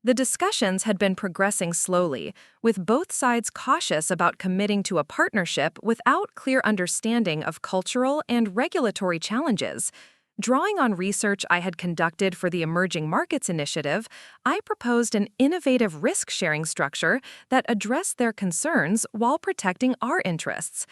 The discussions had been progressing slowly, with both sides cautious about committing to a partnership without clear understanding of cultural and regulatory challenges. Drawing on research I had conducted for the Emerging Markets Initiative, I proposed an innovative risk-sharing structure that addressed their concerns while protecting our interests.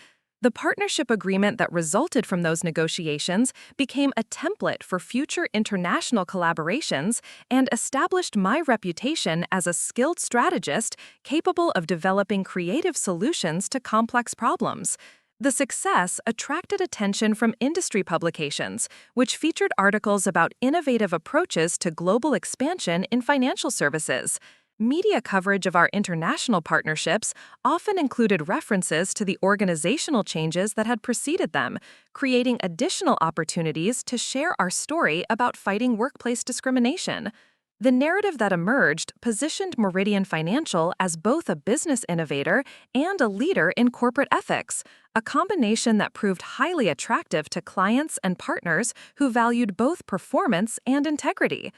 The partnership agreement that resulted from those negotiations became a template for future international collaborations and established my reputation as a skilled strategist capable of developing creative solutions to complex problems. The success attracted attention from industry publications, which featured articles about innovative approaches to global expansion in financial services. Media coverage of our international partnerships often included references to the organizational changes that had preceded them, creating additional opportunities to share our story about fighting workplace discrimination. The narrative that emerged positioned Meridian Financial as both a business innovator and a leader in corporate ethics, a combination that proved highly attractive to clients and partners who valued both performance and integrity.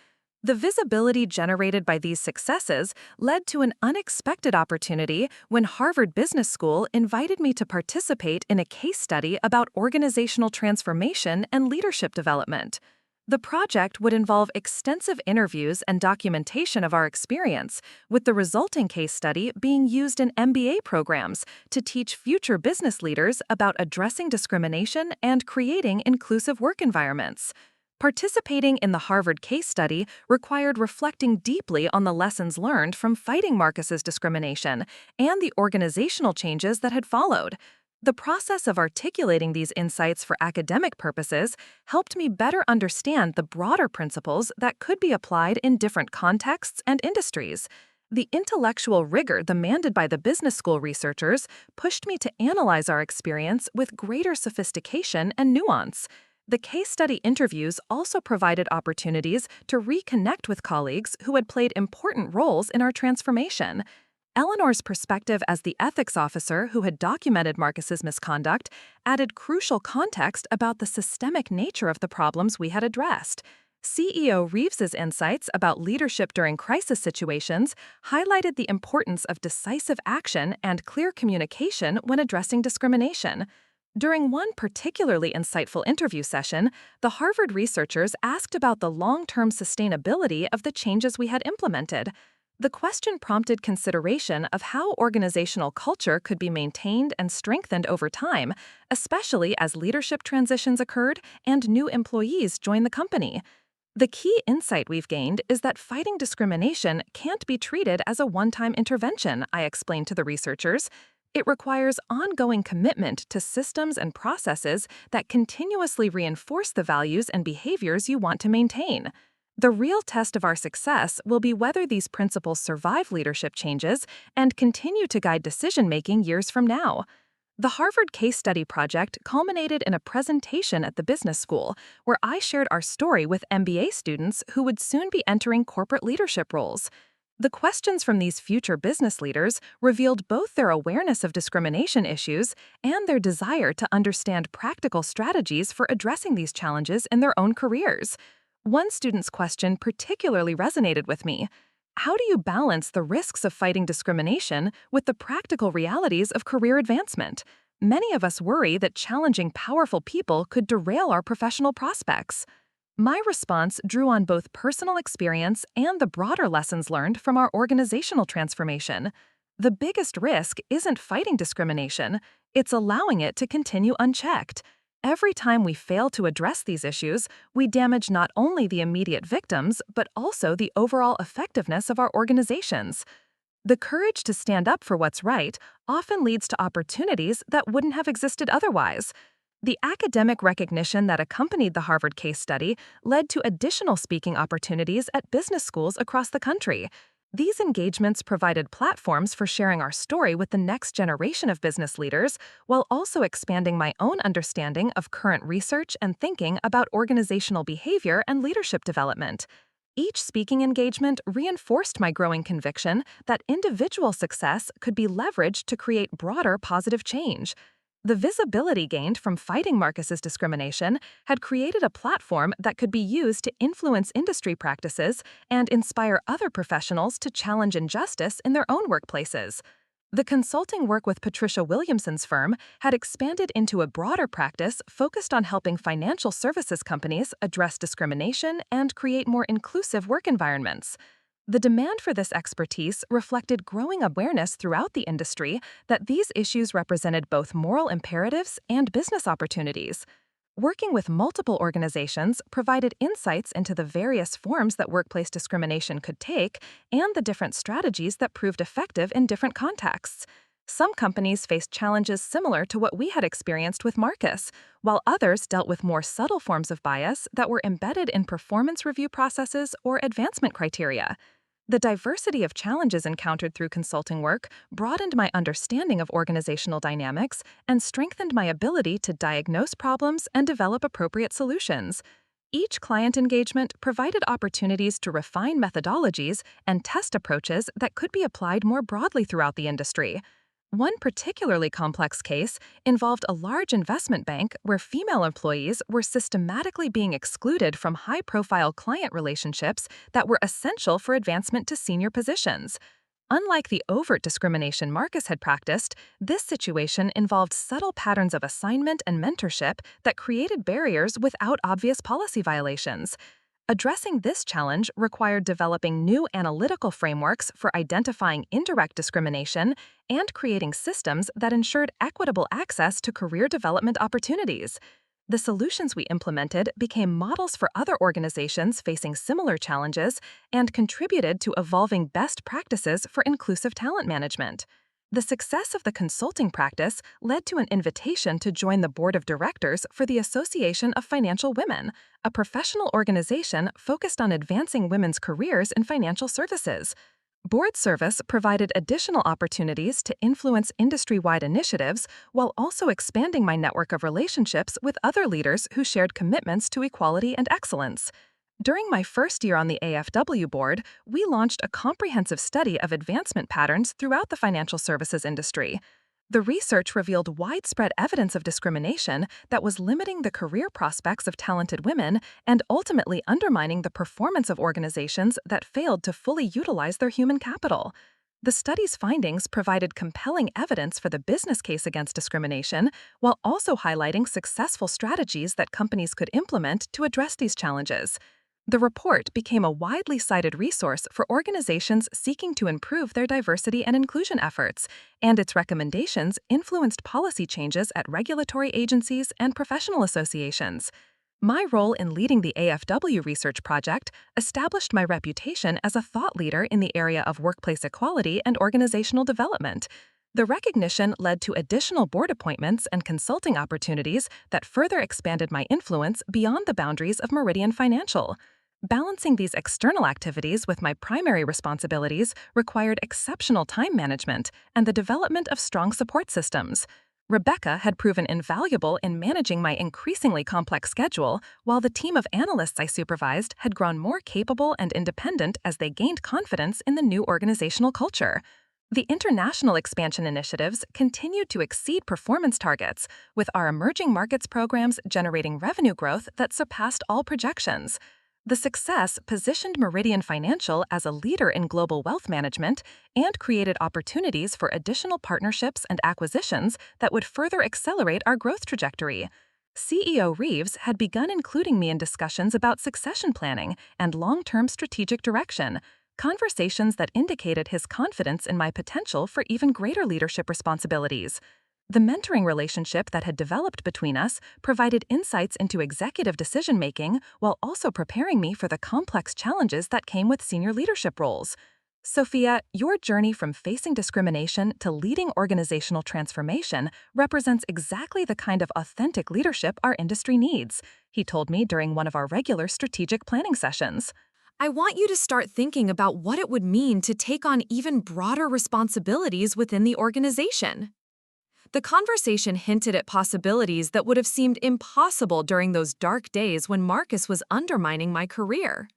The visibility generated by these successes led to an unexpected opportunity when Harvard Business School invited me to participate in a case study about organizational transformation and leadership development. The project would involve extensive interviews and documentation of our experience, with the resulting case study being used in MBA programs to teach future business leaders about addressing discrimination and creating inclusive work environments. Participating in the Harvard case study required reflecting deeply on the lessons learned from fighting Marcus's discrimination and the organizational changes that had followed. The process of articulating these insights for academic purposes helped me better understand the broader principles that could be applied in different contexts and industries. The intellectual rigor demanded by the business school researchers pushed me to analyze our experience with greater sophistication and nuance. The case study interviews also provided opportunities to reconnect with colleagues who had played important roles in our transformation. Eleanor's perspective as the ethics officer who had documented Marcus's misconduct added crucial context about the systemic nature of the problems we had addressed. CEO Reeves's insights about leadership during crisis situations highlighted the importance of decisive action and clear communication when addressing discrimination. During one particularly insightful interview session, the Harvard researchers asked about the long-term sustainability of the changes we had implemented. The question prompted consideration of how organizational culture could be maintained and strengthened over time, especially as leadership transitions occurred and new employees joined the company. The key insight we've gained is that fighting discrimination can't be treated as a one-time intervention, I explained to the researchers. It requires ongoing commitment to systems and processes that continuously reinforce the values and behaviors you want to maintain. The real test of our success will be whether these principles survive leadership changes and continue to guide decision-making years from now. The Harvard case study project culminated in a presentation at the business school where I shared our story with MBA students who would soon be entering corporate leadership roles. The questions from these future business leaders revealed both their awareness of discrimination issues and their desire to understand practical strategies for addressing these challenges in their own careers. One student's question particularly resonated with me. How do you balance the risks of fighting discrimination with the practical realities of career advancement? Many of us worry that challenging powerful people could derail our professional prospects. My response drew on both personal experience and the broader lessons learned from our organizational transformation. The biggest risk isn't fighting discrimination, it's allowing it to continue unchecked. Every time we fail to address these issues, we damage not only the immediate victims, but also the overall effectiveness of our organizations. The courage to stand up for what's right often leads to opportunities that wouldn't have existed otherwise. The academic recognition that accompanied the Harvard case study led to additional speaking opportunities at business schools across the country. These engagements provided platforms for sharing our story with the next generation of business leaders, while also expanding my own understanding of current research and thinking about organizational behavior and leadership development. Each speaking engagement reinforced my growing conviction that individual success could be leveraged to create broader positive change. The visibility gained from fighting Marcus's discrimination had created a platform that could be used to influence industry practices and inspire other professionals to challenge injustice in their own workplaces. The consulting work with Patricia Williamson's firm had expanded into a broader practice focused on helping financial services companies address discrimination and create more inclusive work environments. The demand for this expertise reflected growing awareness throughout the industry that these issues represented both moral imperatives and business opportunities. Working with multiple organizations provided insights into the various forms that workplace discrimination could take and the different strategies that proved effective in different contexts. Some companies faced challenges similar to what we had experienced with Marcus, while others dealt with more subtle forms of bias that were embedded in performance review processes or advancement criteria. The diversity of challenges encountered through consulting work broadened my understanding of organizational dynamics and strengthened my ability to diagnose problems and develop appropriate solutions. Each client engagement provided opportunities to refine methodologies and test approaches that could be applied more broadly throughout the industry. One particularly complex case involved a large investment bank where female employees were systematically being excluded from high-profile client relationships that were essential for advancement to senior positions. Unlike the overt discrimination Marcus had practiced, this situation involved subtle patterns of assignment and mentorship that created barriers without obvious policy violations. Addressing this challenge required developing new analytical frameworks for identifying indirect discrimination and creating systems that ensured equitable access to career development opportunities. The solutions we implemented became models for other organizations facing similar challenges and contributed to evolving best practices for inclusive talent management. The success of the consulting practice led to an invitation to join the board of directors for the Association of Financial Women, a professional organization focused on advancing women's careers in financial services. Board service provided additional opportunities to influence industry-wide initiatives while also expanding my network of relationships with other leaders who shared commitments to equality and excellence. During my first year on the AFW board, we launched a comprehensive study of advancement patterns throughout the financial services industry. The research revealed widespread evidence of discrimination that was limiting the career prospects of talented women and ultimately undermining the performance of organizations that failed to fully utilize their human capital. The study's findings provided compelling evidence for the business case against discrimination, while also highlighting successful strategies that companies could implement to address these challenges. The report became a widely cited resource for organizations seeking to improve their diversity and inclusion efforts, and its recommendations influenced policy changes at regulatory agencies and professional associations. My role in leading the AFW research project established my reputation as a thought leader in the area of workplace equality and organizational development. The recognition led to additional board appointments and consulting opportunities that further expanded my influence beyond the boundaries of Meridian Financial. Balancing these external activities with my primary responsibilities required exceptional time management and the development of strong support systems. Rebecca had proven invaluable in managing my increasingly complex schedule, while the team of analysts I supervised had grown more capable and independent as they gained confidence in the new organizational culture. The international expansion initiatives continued to exceed performance targets, with our emerging markets programs generating revenue growth that surpassed all projections. The success positioned Meridian Financial as a leader in global wealth management and created opportunities for additional partnerships and acquisitions that would further accelerate our growth trajectory. CEO Reeves had begun including me in discussions about succession planning and long-term strategic direction, conversations that indicated his confidence in my potential for even greater leadership responsibilities. The mentoring relationship that had developed between us provided insights into executive decision-making while also preparing me for the complex challenges that came with senior leadership roles. Sophia, your journey from facing discrimination to leading organizational transformation represents exactly the kind of authentic leadership our industry needs, he told me during one of our regular strategic planning sessions. I want you to start thinking about what it would mean to take on even broader responsibilities within the organization. The conversation hinted at possibilities that would have seemed impossible during those dark days when Marcus was undermining my career.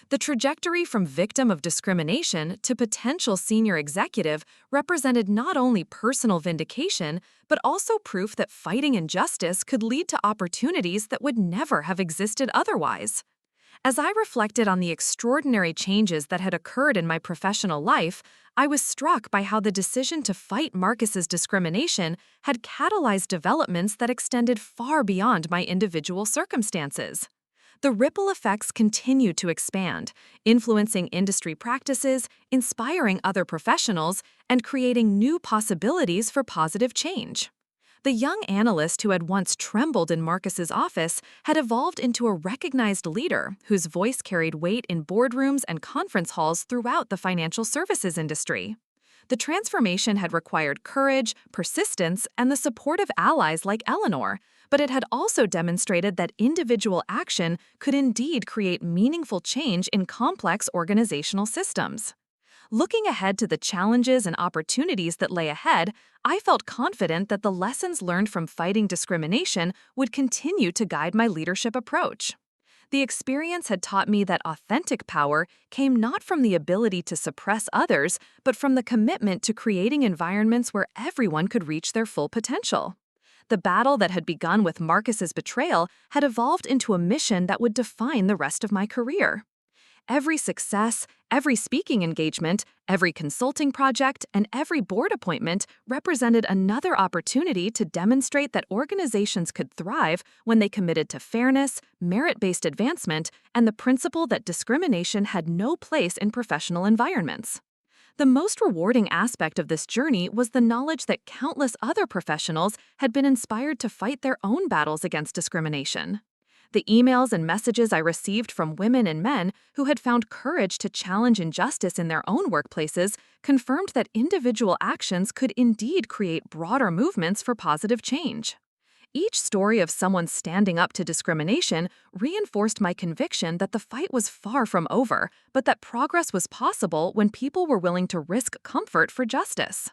The trajectory from victim of discrimination to potential senior executive represented not only personal vindication, but also proof that fighting injustice could lead to opportunities that would never have existed otherwise. As I reflected on the extraordinary changes that had occurred in my professional life, I was struck by how the decision to fight Marcus's discrimination had catalyzed developments that extended far beyond my individual circumstances. The ripple effects continued to expand, influencing industry practices, inspiring other professionals, and creating new possibilities for positive change. The young analyst who had once trembled in Marcus's office had evolved into a recognized leader whose voice carried weight in boardrooms and conference halls throughout the financial services industry. The transformation had required courage, persistence, and the support of allies like Eleanor, but it had also demonstrated that individual action could indeed create meaningful change in complex organizational systems. Looking ahead to the challenges and opportunities that lay ahead, I felt confident that the lessons learned from fighting discrimination would continue to guide my leadership approach. The experience had taught me that authentic power came not from the ability to suppress others, but from the commitment to creating environments where everyone could reach their full potential. The battle that had begun with Marcus's betrayal had evolved into a mission that would define the rest of my career. Every success, every speaking engagement, every consulting project, and every board appointment represented another opportunity to demonstrate that organizations could thrive when they committed to fairness, merit-based advancement, and the principle that discrimination had no place in professional environments. The most rewarding aspect of this journey was the knowledge that countless other professionals had been inspired to fight their own battles against discrimination. The emails and messages I received from women and men who had found courage to challenge injustice in their own workplaces confirmed that individual actions could indeed create broader movements for positive change. Each story of someone standing up to discrimination reinforced my conviction that the fight was far from over, but that progress was possible when people were willing to risk comfort for justice.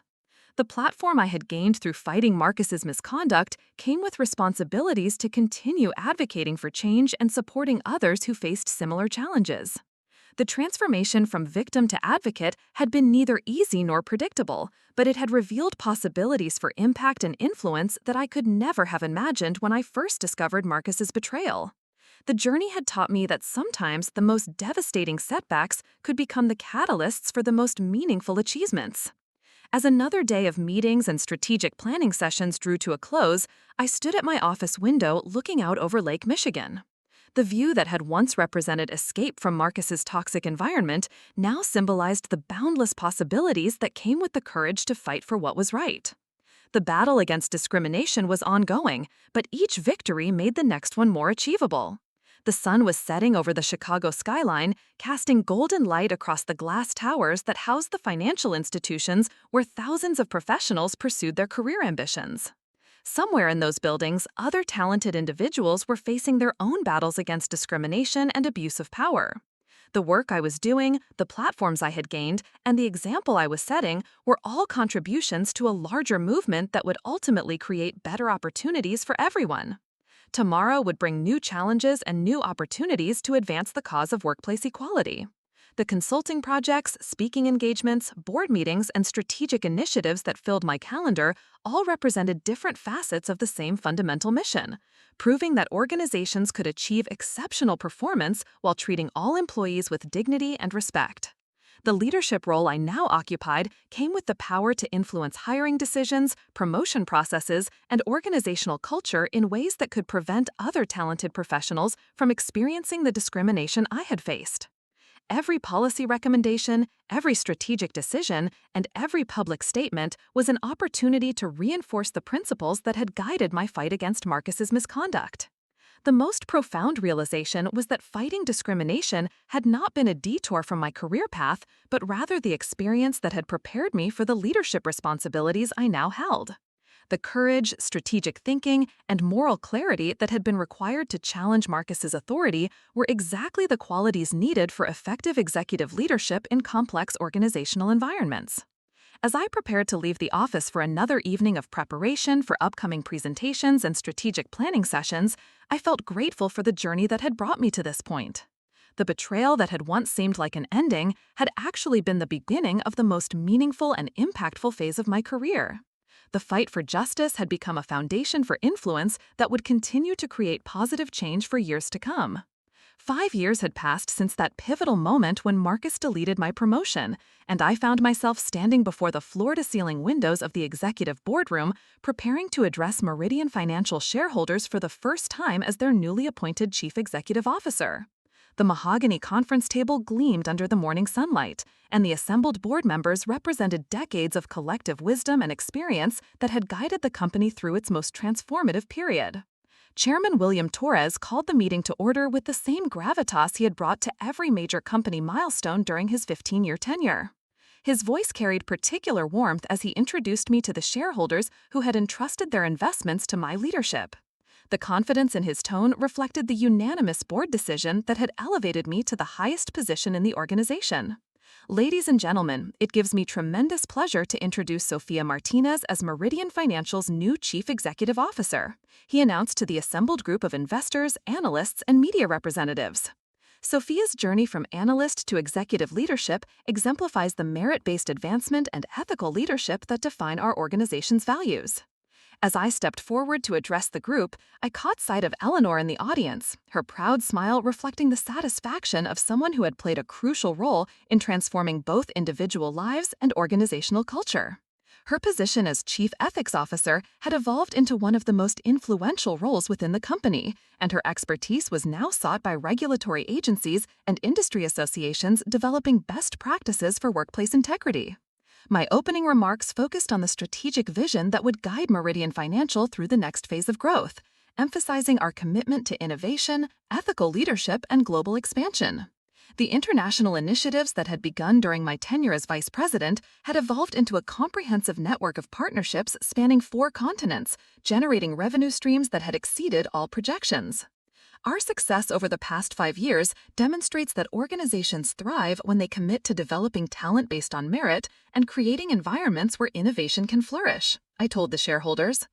The platform I had gained through fighting Marcus's misconduct came with responsibilities to continue advocating for change and supporting others who faced similar challenges. The transformation from victim to advocate had been neither easy nor predictable, but it had revealed possibilities for impact and influence that I could never have imagined when I first discovered Marcus's betrayal. The journey had taught me that sometimes the most devastating setbacks could become the catalysts for the most meaningful achievements. As another day of meetings and strategic planning sessions drew to a close, I stood at my office window looking out over Lake Michigan. The view that had once represented escape from Marcus's toxic environment now symbolized the boundless possibilities that came with the courage to fight for what was right. The battle against discrimination was ongoing, but each victory made the next one more achievable. The sun was setting over the Chicago skyline, casting golden light across the glass towers that housed the financial institutions where thousands of professionals pursued their career ambitions. Somewhere in those buildings, other talented individuals were facing their own battles against discrimination and abuse of power. The work I was doing, the platforms I had gained, and the example I was setting were all contributions to a larger movement that would ultimately create better opportunities for everyone. Tomorrow would bring new challenges and new opportunities to advance the cause of workplace equality. The consulting projects, speaking engagements, board meetings, and strategic initiatives that filled my calendar all represented different facets of the same fundamental mission, proving that organizations could achieve exceptional performance while treating all employees with dignity and respect. The leadership role I now occupied came with the power to influence hiring decisions, promotion processes, and organizational culture in ways that could prevent other talented professionals from experiencing the discrimination I had faced. Every policy recommendation, every strategic decision, and every public statement was an opportunity to reinforce the principles that had guided my fight against Marcus's misconduct. The most profound realization was that fighting discrimination had not been a detour from my career path, but rather the experience that had prepared me for the leadership responsibilities I now held. The courage, strategic thinking, and moral clarity that had been required to challenge Marcus's authority were exactly the qualities needed for effective executive leadership in complex organizational environments. As I prepared to leave the office for another evening of preparation for upcoming presentations and strategic planning sessions, I felt grateful for the journey that had brought me to this point. The betrayal that had once seemed like an ending had actually been the beginning of the most meaningful and impactful phase of my career. The fight for justice had become a foundation for influence that would continue to create positive change for years to come. 5 years had passed since that pivotal moment when Marcus deleted my promotion, and I found myself standing before the floor-to-ceiling windows of the executive boardroom, preparing to address Meridian Financial shareholders for the first time as their newly appointed chief executive officer. The mahogany conference table gleamed under the morning sunlight, and the assembled board members represented decades of collective wisdom and experience that had guided the company through its most transformative period. Chairman William Torres called the meeting to order with the same gravitas he had brought to every major company milestone during his 15-year tenure. His voice carried particular warmth as he introduced me to the shareholders who had entrusted their investments to my leadership. The confidence in his tone reflected the unanimous board decision that had elevated me to the highest position in the organization. Ladies and gentlemen, it gives me tremendous pleasure to introduce Sophia Martinez as Meridian Financial's new Chief Executive Officer, he announced to the assembled group of investors, analysts, and media representatives. Sophia's journey from analyst to executive leadership exemplifies the merit-based advancement and ethical leadership that define our organization's values. As I stepped forward to address the group, I caught sight of Eleanor in the audience, her proud smile reflecting the satisfaction of someone who had played a crucial role in transforming both individual lives and organizational culture. Her position as Chief Ethics Officer had evolved into one of the most influential roles within the company, and her expertise was now sought by regulatory agencies and industry associations developing best practices for workplace integrity. My opening remarks focused on the strategic vision that would guide Meridian Financial through the next phase of growth, emphasizing our commitment to innovation, ethical leadership, and global expansion. The international initiatives that had begun during my tenure as vice president had evolved into a comprehensive network of partnerships spanning 4 continents, generating revenue streams that had exceeded all projections. Our success over the past 5 years demonstrates that organizations thrive when they commit to developing talent based on merit and creating environments where innovation can flourish, I told the shareholders.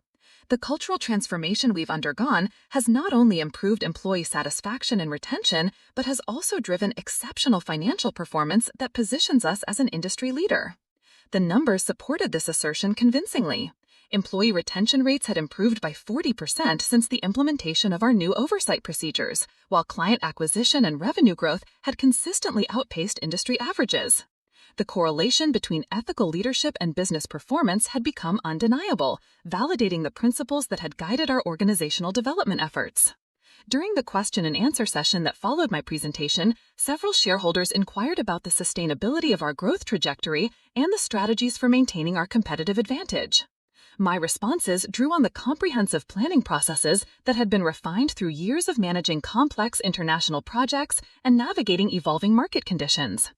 The cultural transformation we've undergone has not only improved employee satisfaction and retention, but has also driven exceptional financial performance that positions us as an industry leader. The numbers supported this assertion convincingly. Employee retention rates had improved by 40% since the implementation of our new oversight procedures, while client acquisition and revenue growth had consistently outpaced industry averages. The correlation between ethical leadership and business performance had become undeniable, validating the principles that had guided our organizational development efforts. During the question and answer session that followed my presentation, several shareholders inquired about the sustainability of our growth trajectory and the strategies for maintaining our competitive advantage. My responses drew on the comprehensive planning processes that had been refined through years of managing complex international projects and navigating evolving market conditions.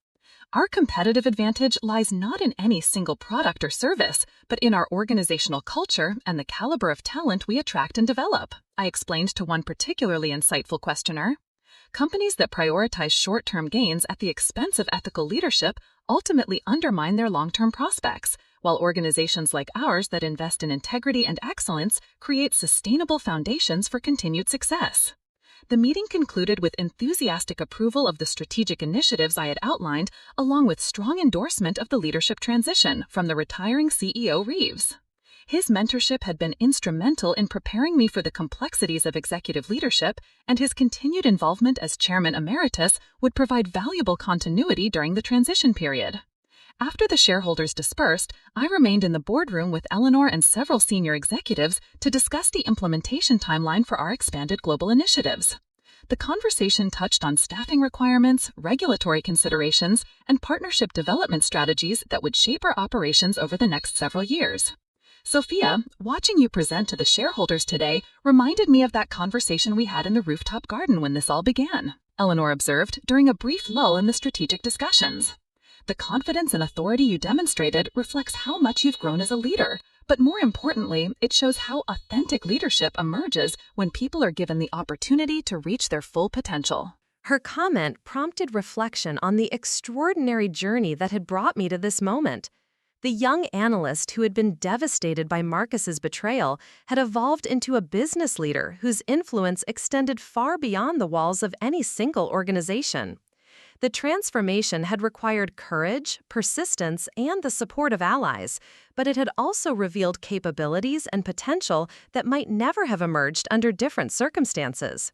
Our competitive advantage lies not in any single product or service, but in our organizational culture and the caliber of talent we attract and develop, I explained to one particularly insightful questioner. Companies that prioritize short-term gains at the expense of ethical leadership ultimately undermine their long-term prospects, while organizations like ours that invest in integrity and excellence create sustainable foundations for continued success. The meeting concluded with enthusiastic approval of the strategic initiatives I had outlined, along with strong endorsement of the leadership transition from the retiring CEO Reeves. His mentorship had been instrumental in preparing me for the complexities of executive leadership, and his continued involvement as Chairman Emeritus would provide valuable continuity during the transition period. After the shareholders dispersed, I remained in the boardroom with Eleanor and several senior executives to discuss the implementation timeline for our expanded global initiatives. The conversation touched on staffing requirements, regulatory considerations, and partnership development strategies that would shape our operations over the next several years. Sophia, watching you present to the shareholders today reminded me of that conversation we had in the rooftop garden when this all began, Eleanor observed during a brief lull in the strategic discussions. The confidence and authority you demonstrated reflects how much you've grown as a leader, but more importantly, it shows how authentic leadership emerges when people are given the opportunity to reach their full potential. Her comment prompted reflection on the extraordinary journey that had brought me to this moment. The young analyst who had been devastated by Marcus's betrayal had evolved into a business leader whose influence extended far beyond the walls of any single organization. The transformation had required courage, persistence, and the support of allies, but it had also revealed capabilities and potential that might never have emerged under different circumstances.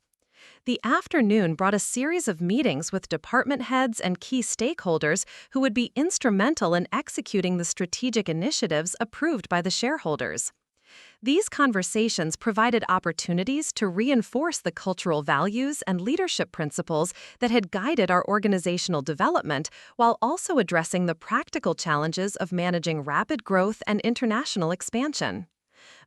The afternoon brought a series of meetings with department heads and key stakeholders who would be instrumental in executing the strategic initiatives approved by the shareholders. These conversations provided opportunities to reinforce the cultural values and leadership principles that had guided our organizational development, while also addressing the practical challenges of managing rapid growth and international expansion.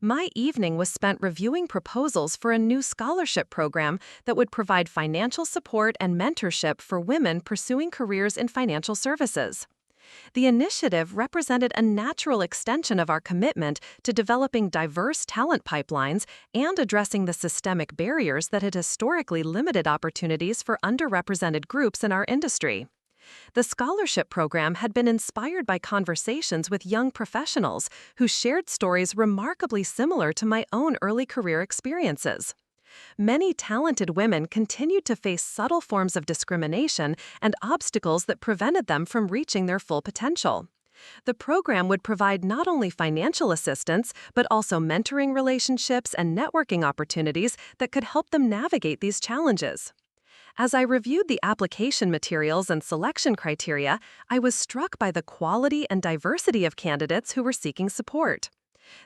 My evening was spent reviewing proposals for a new scholarship program that would provide financial support and mentorship for women pursuing careers in financial services. The initiative represented a natural extension of our commitment to developing diverse talent pipelines and addressing the systemic barriers that had historically limited opportunities for underrepresented groups in our industry. The scholarship program had been inspired by conversations with young professionals who shared stories remarkably similar to my own early career experiences. Many talented women continued to face subtle forms of discrimination and obstacles that prevented them from reaching their full potential. The program would provide not only financial assistance, but also mentoring relationships and networking opportunities that could help them navigate these challenges. As I reviewed the application materials and selection criteria, I was struck by the quality and diversity of candidates who were seeking support.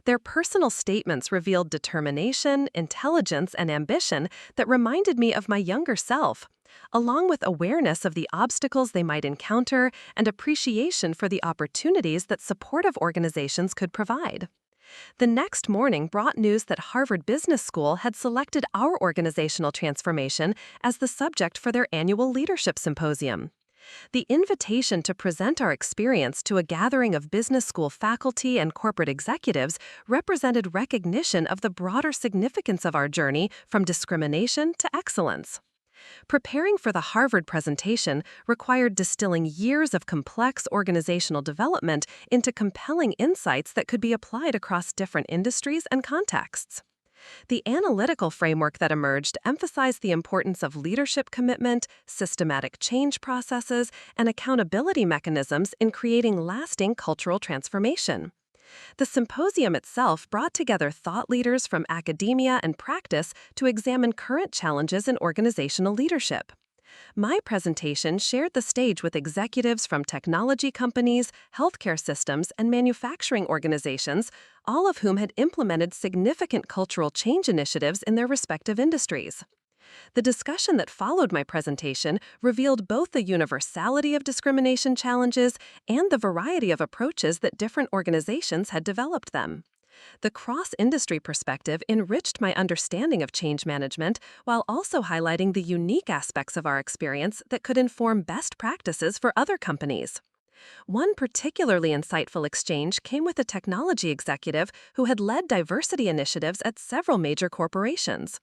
Their personal statements revealed determination, intelligence, and ambition that reminded me of my younger self, along with awareness of the obstacles they might encounter and appreciation for the opportunities that supportive organizations could provide. The next morning brought news that Harvard Business School had selected our organizational transformation as the subject for their annual leadership symposium. The invitation to present our experience to a gathering of business school faculty and corporate executives represented recognition of the broader significance of our journey from discrimination to excellence. Preparing for the Harvard presentation required distilling years of complex organizational development into compelling insights that could be applied across different industries and contexts. The analytical framework that emerged emphasized the importance of leadership commitment, systematic change processes, and accountability mechanisms in creating lasting cultural transformation. The symposium itself brought together thought leaders from academia and practice to examine current challenges in organizational leadership. My presentation shared the stage with executives from technology companies, healthcare systems, and manufacturing organizations, all of whom had implemented significant cultural change initiatives in their respective industries. The discussion that followed my presentation revealed both the universality of discrimination challenges and the variety of approaches that different organizations had developed them. The cross-industry perspective enriched my understanding of change management while also highlighting the unique aspects of our experience that could inform best practices for other companies. One particularly insightful exchange came with a technology executive who had led diversity initiatives at several major corporations.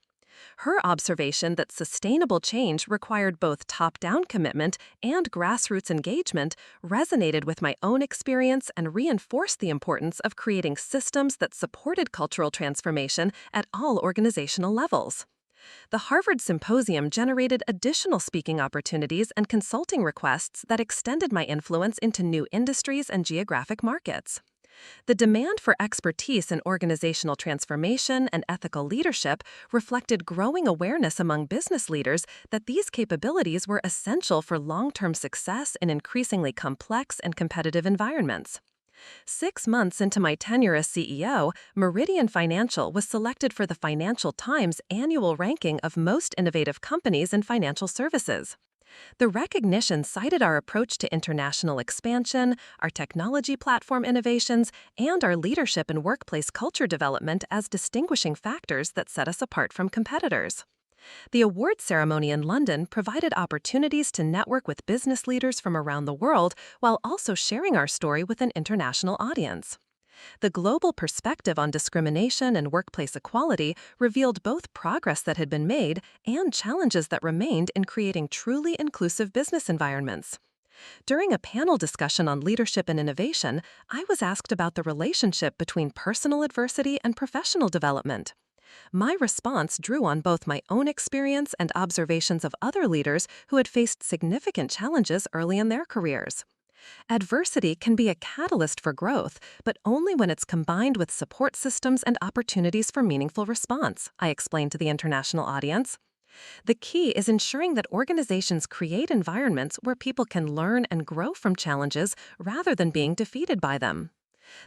Her observation that sustainable change required both top-down commitment and grassroots engagement resonated with my own experience and reinforced the importance of creating systems that supported cultural transformation at all organizational levels. The Harvard Symposium generated additional speaking opportunities and consulting requests that extended my influence into new industries and geographic markets. The demand for expertise in organizational transformation and ethical leadership reflected growing awareness among business leaders that these capabilities were essential for long-term success in increasingly complex and competitive environments. 6 months into my tenure as CEO, Meridian Financial was selected for the Financial Times annual ranking of most innovative companies in financial services. The recognition cited our approach to international expansion, our technology platform innovations, and our leadership and workplace culture development as distinguishing factors that set us apart from competitors. The award ceremony in London provided opportunities to network with business leaders from around the world while also sharing our story with an international audience. The global perspective on discrimination and workplace equality revealed both progress that had been made and challenges that remained in creating truly inclusive business environments. During a panel discussion on leadership and innovation, I was asked about the relationship between personal adversity and professional development. My response drew on both my own experience and observations of other leaders who had faced significant challenges early in their careers. Adversity can be a catalyst for growth, but only when it's combined with support systems and opportunities for meaningful response, I explained to the international audience. The key is ensuring that organizations create environments where people can learn and grow from challenges rather than being defeated by them.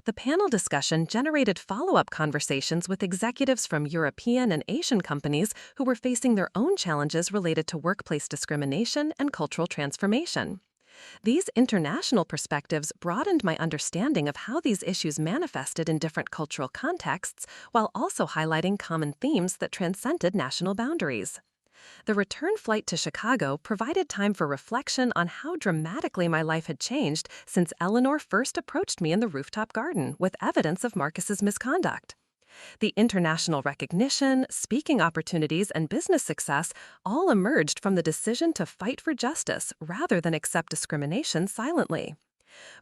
The panel discussion generated follow-up conversations with executives from European and Asian companies who were facing their own challenges related to workplace discrimination and cultural transformation. These international perspectives broadened my understanding of how these issues manifested in different cultural contexts, while also highlighting common themes that transcended national boundaries. The return flight to Chicago provided time for reflection on how dramatically my life had changed since Eleanor first approached me in the rooftop garden with evidence of Marcus's misconduct. The international recognition, speaking opportunities, and business success all emerged from the decision to fight for justice rather than accept discrimination silently.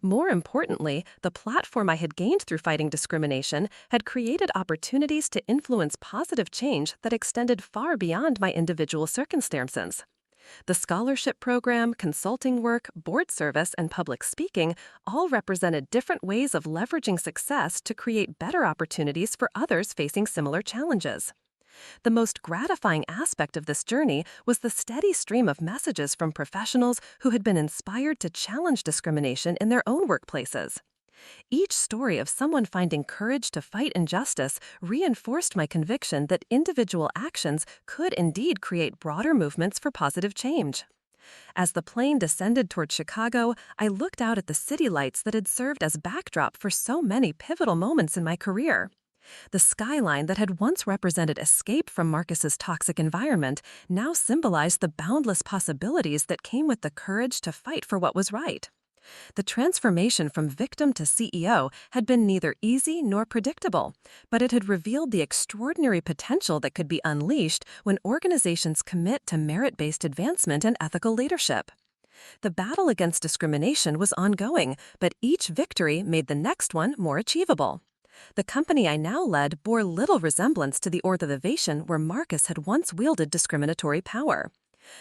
More importantly, the platform I had gained through fighting discrimination had created opportunities to influence positive change that extended far beyond my individual circumstances. The scholarship program, consulting work, board service, and public speaking all represented different ways of leveraging success to create better opportunities for others facing similar challenges. The most gratifying aspect of this journey was the steady stream of messages from professionals who had been inspired to challenge discrimination in their own workplaces. Each story of someone finding courage to fight injustice reinforced my conviction that individual actions could indeed create broader movements for positive change. As the plane descended toward Chicago, I looked out at the city lights that had served as backdrop for so many pivotal moments in my career. The skyline that had once represented escape from Marcus's toxic environment now symbolized the boundless possibilities that came with the courage to fight for what was right. The transformation from victim to CEO had been neither easy nor predictable, but it had revealed the extraordinary potential that could be unleashed when organizations commit to merit-based advancement and ethical leadership. The battle against discrimination was ongoing, but each victory made the next one more achievable. The company I now led bore little resemblance to the organization where Marcus had once wielded discriminatory power.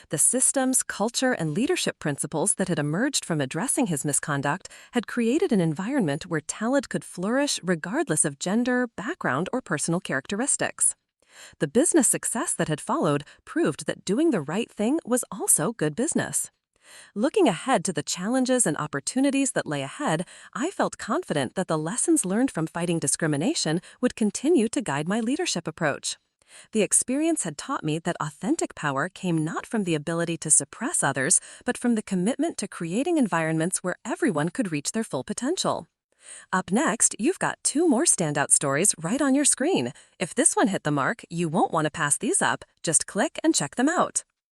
The systems, culture, and leadership principles that had emerged from addressing his misconduct had created an environment where talent could flourish regardless of gender, background, or personal characteristics. The business success that had followed proved that doing the right thing was also good business. Looking ahead to the challenges and opportunities that lay ahead, I felt confident that the lessons learned from fighting discrimination would continue to guide my leadership approach. The experience had taught me that authentic power came not from the ability to suppress others, but from the commitment to creating environments where everyone could reach their full potential. Up next, you've got 2 more standout stories right on your screen. If this one hit the mark, you won't want to pass these up. Just click and check them out.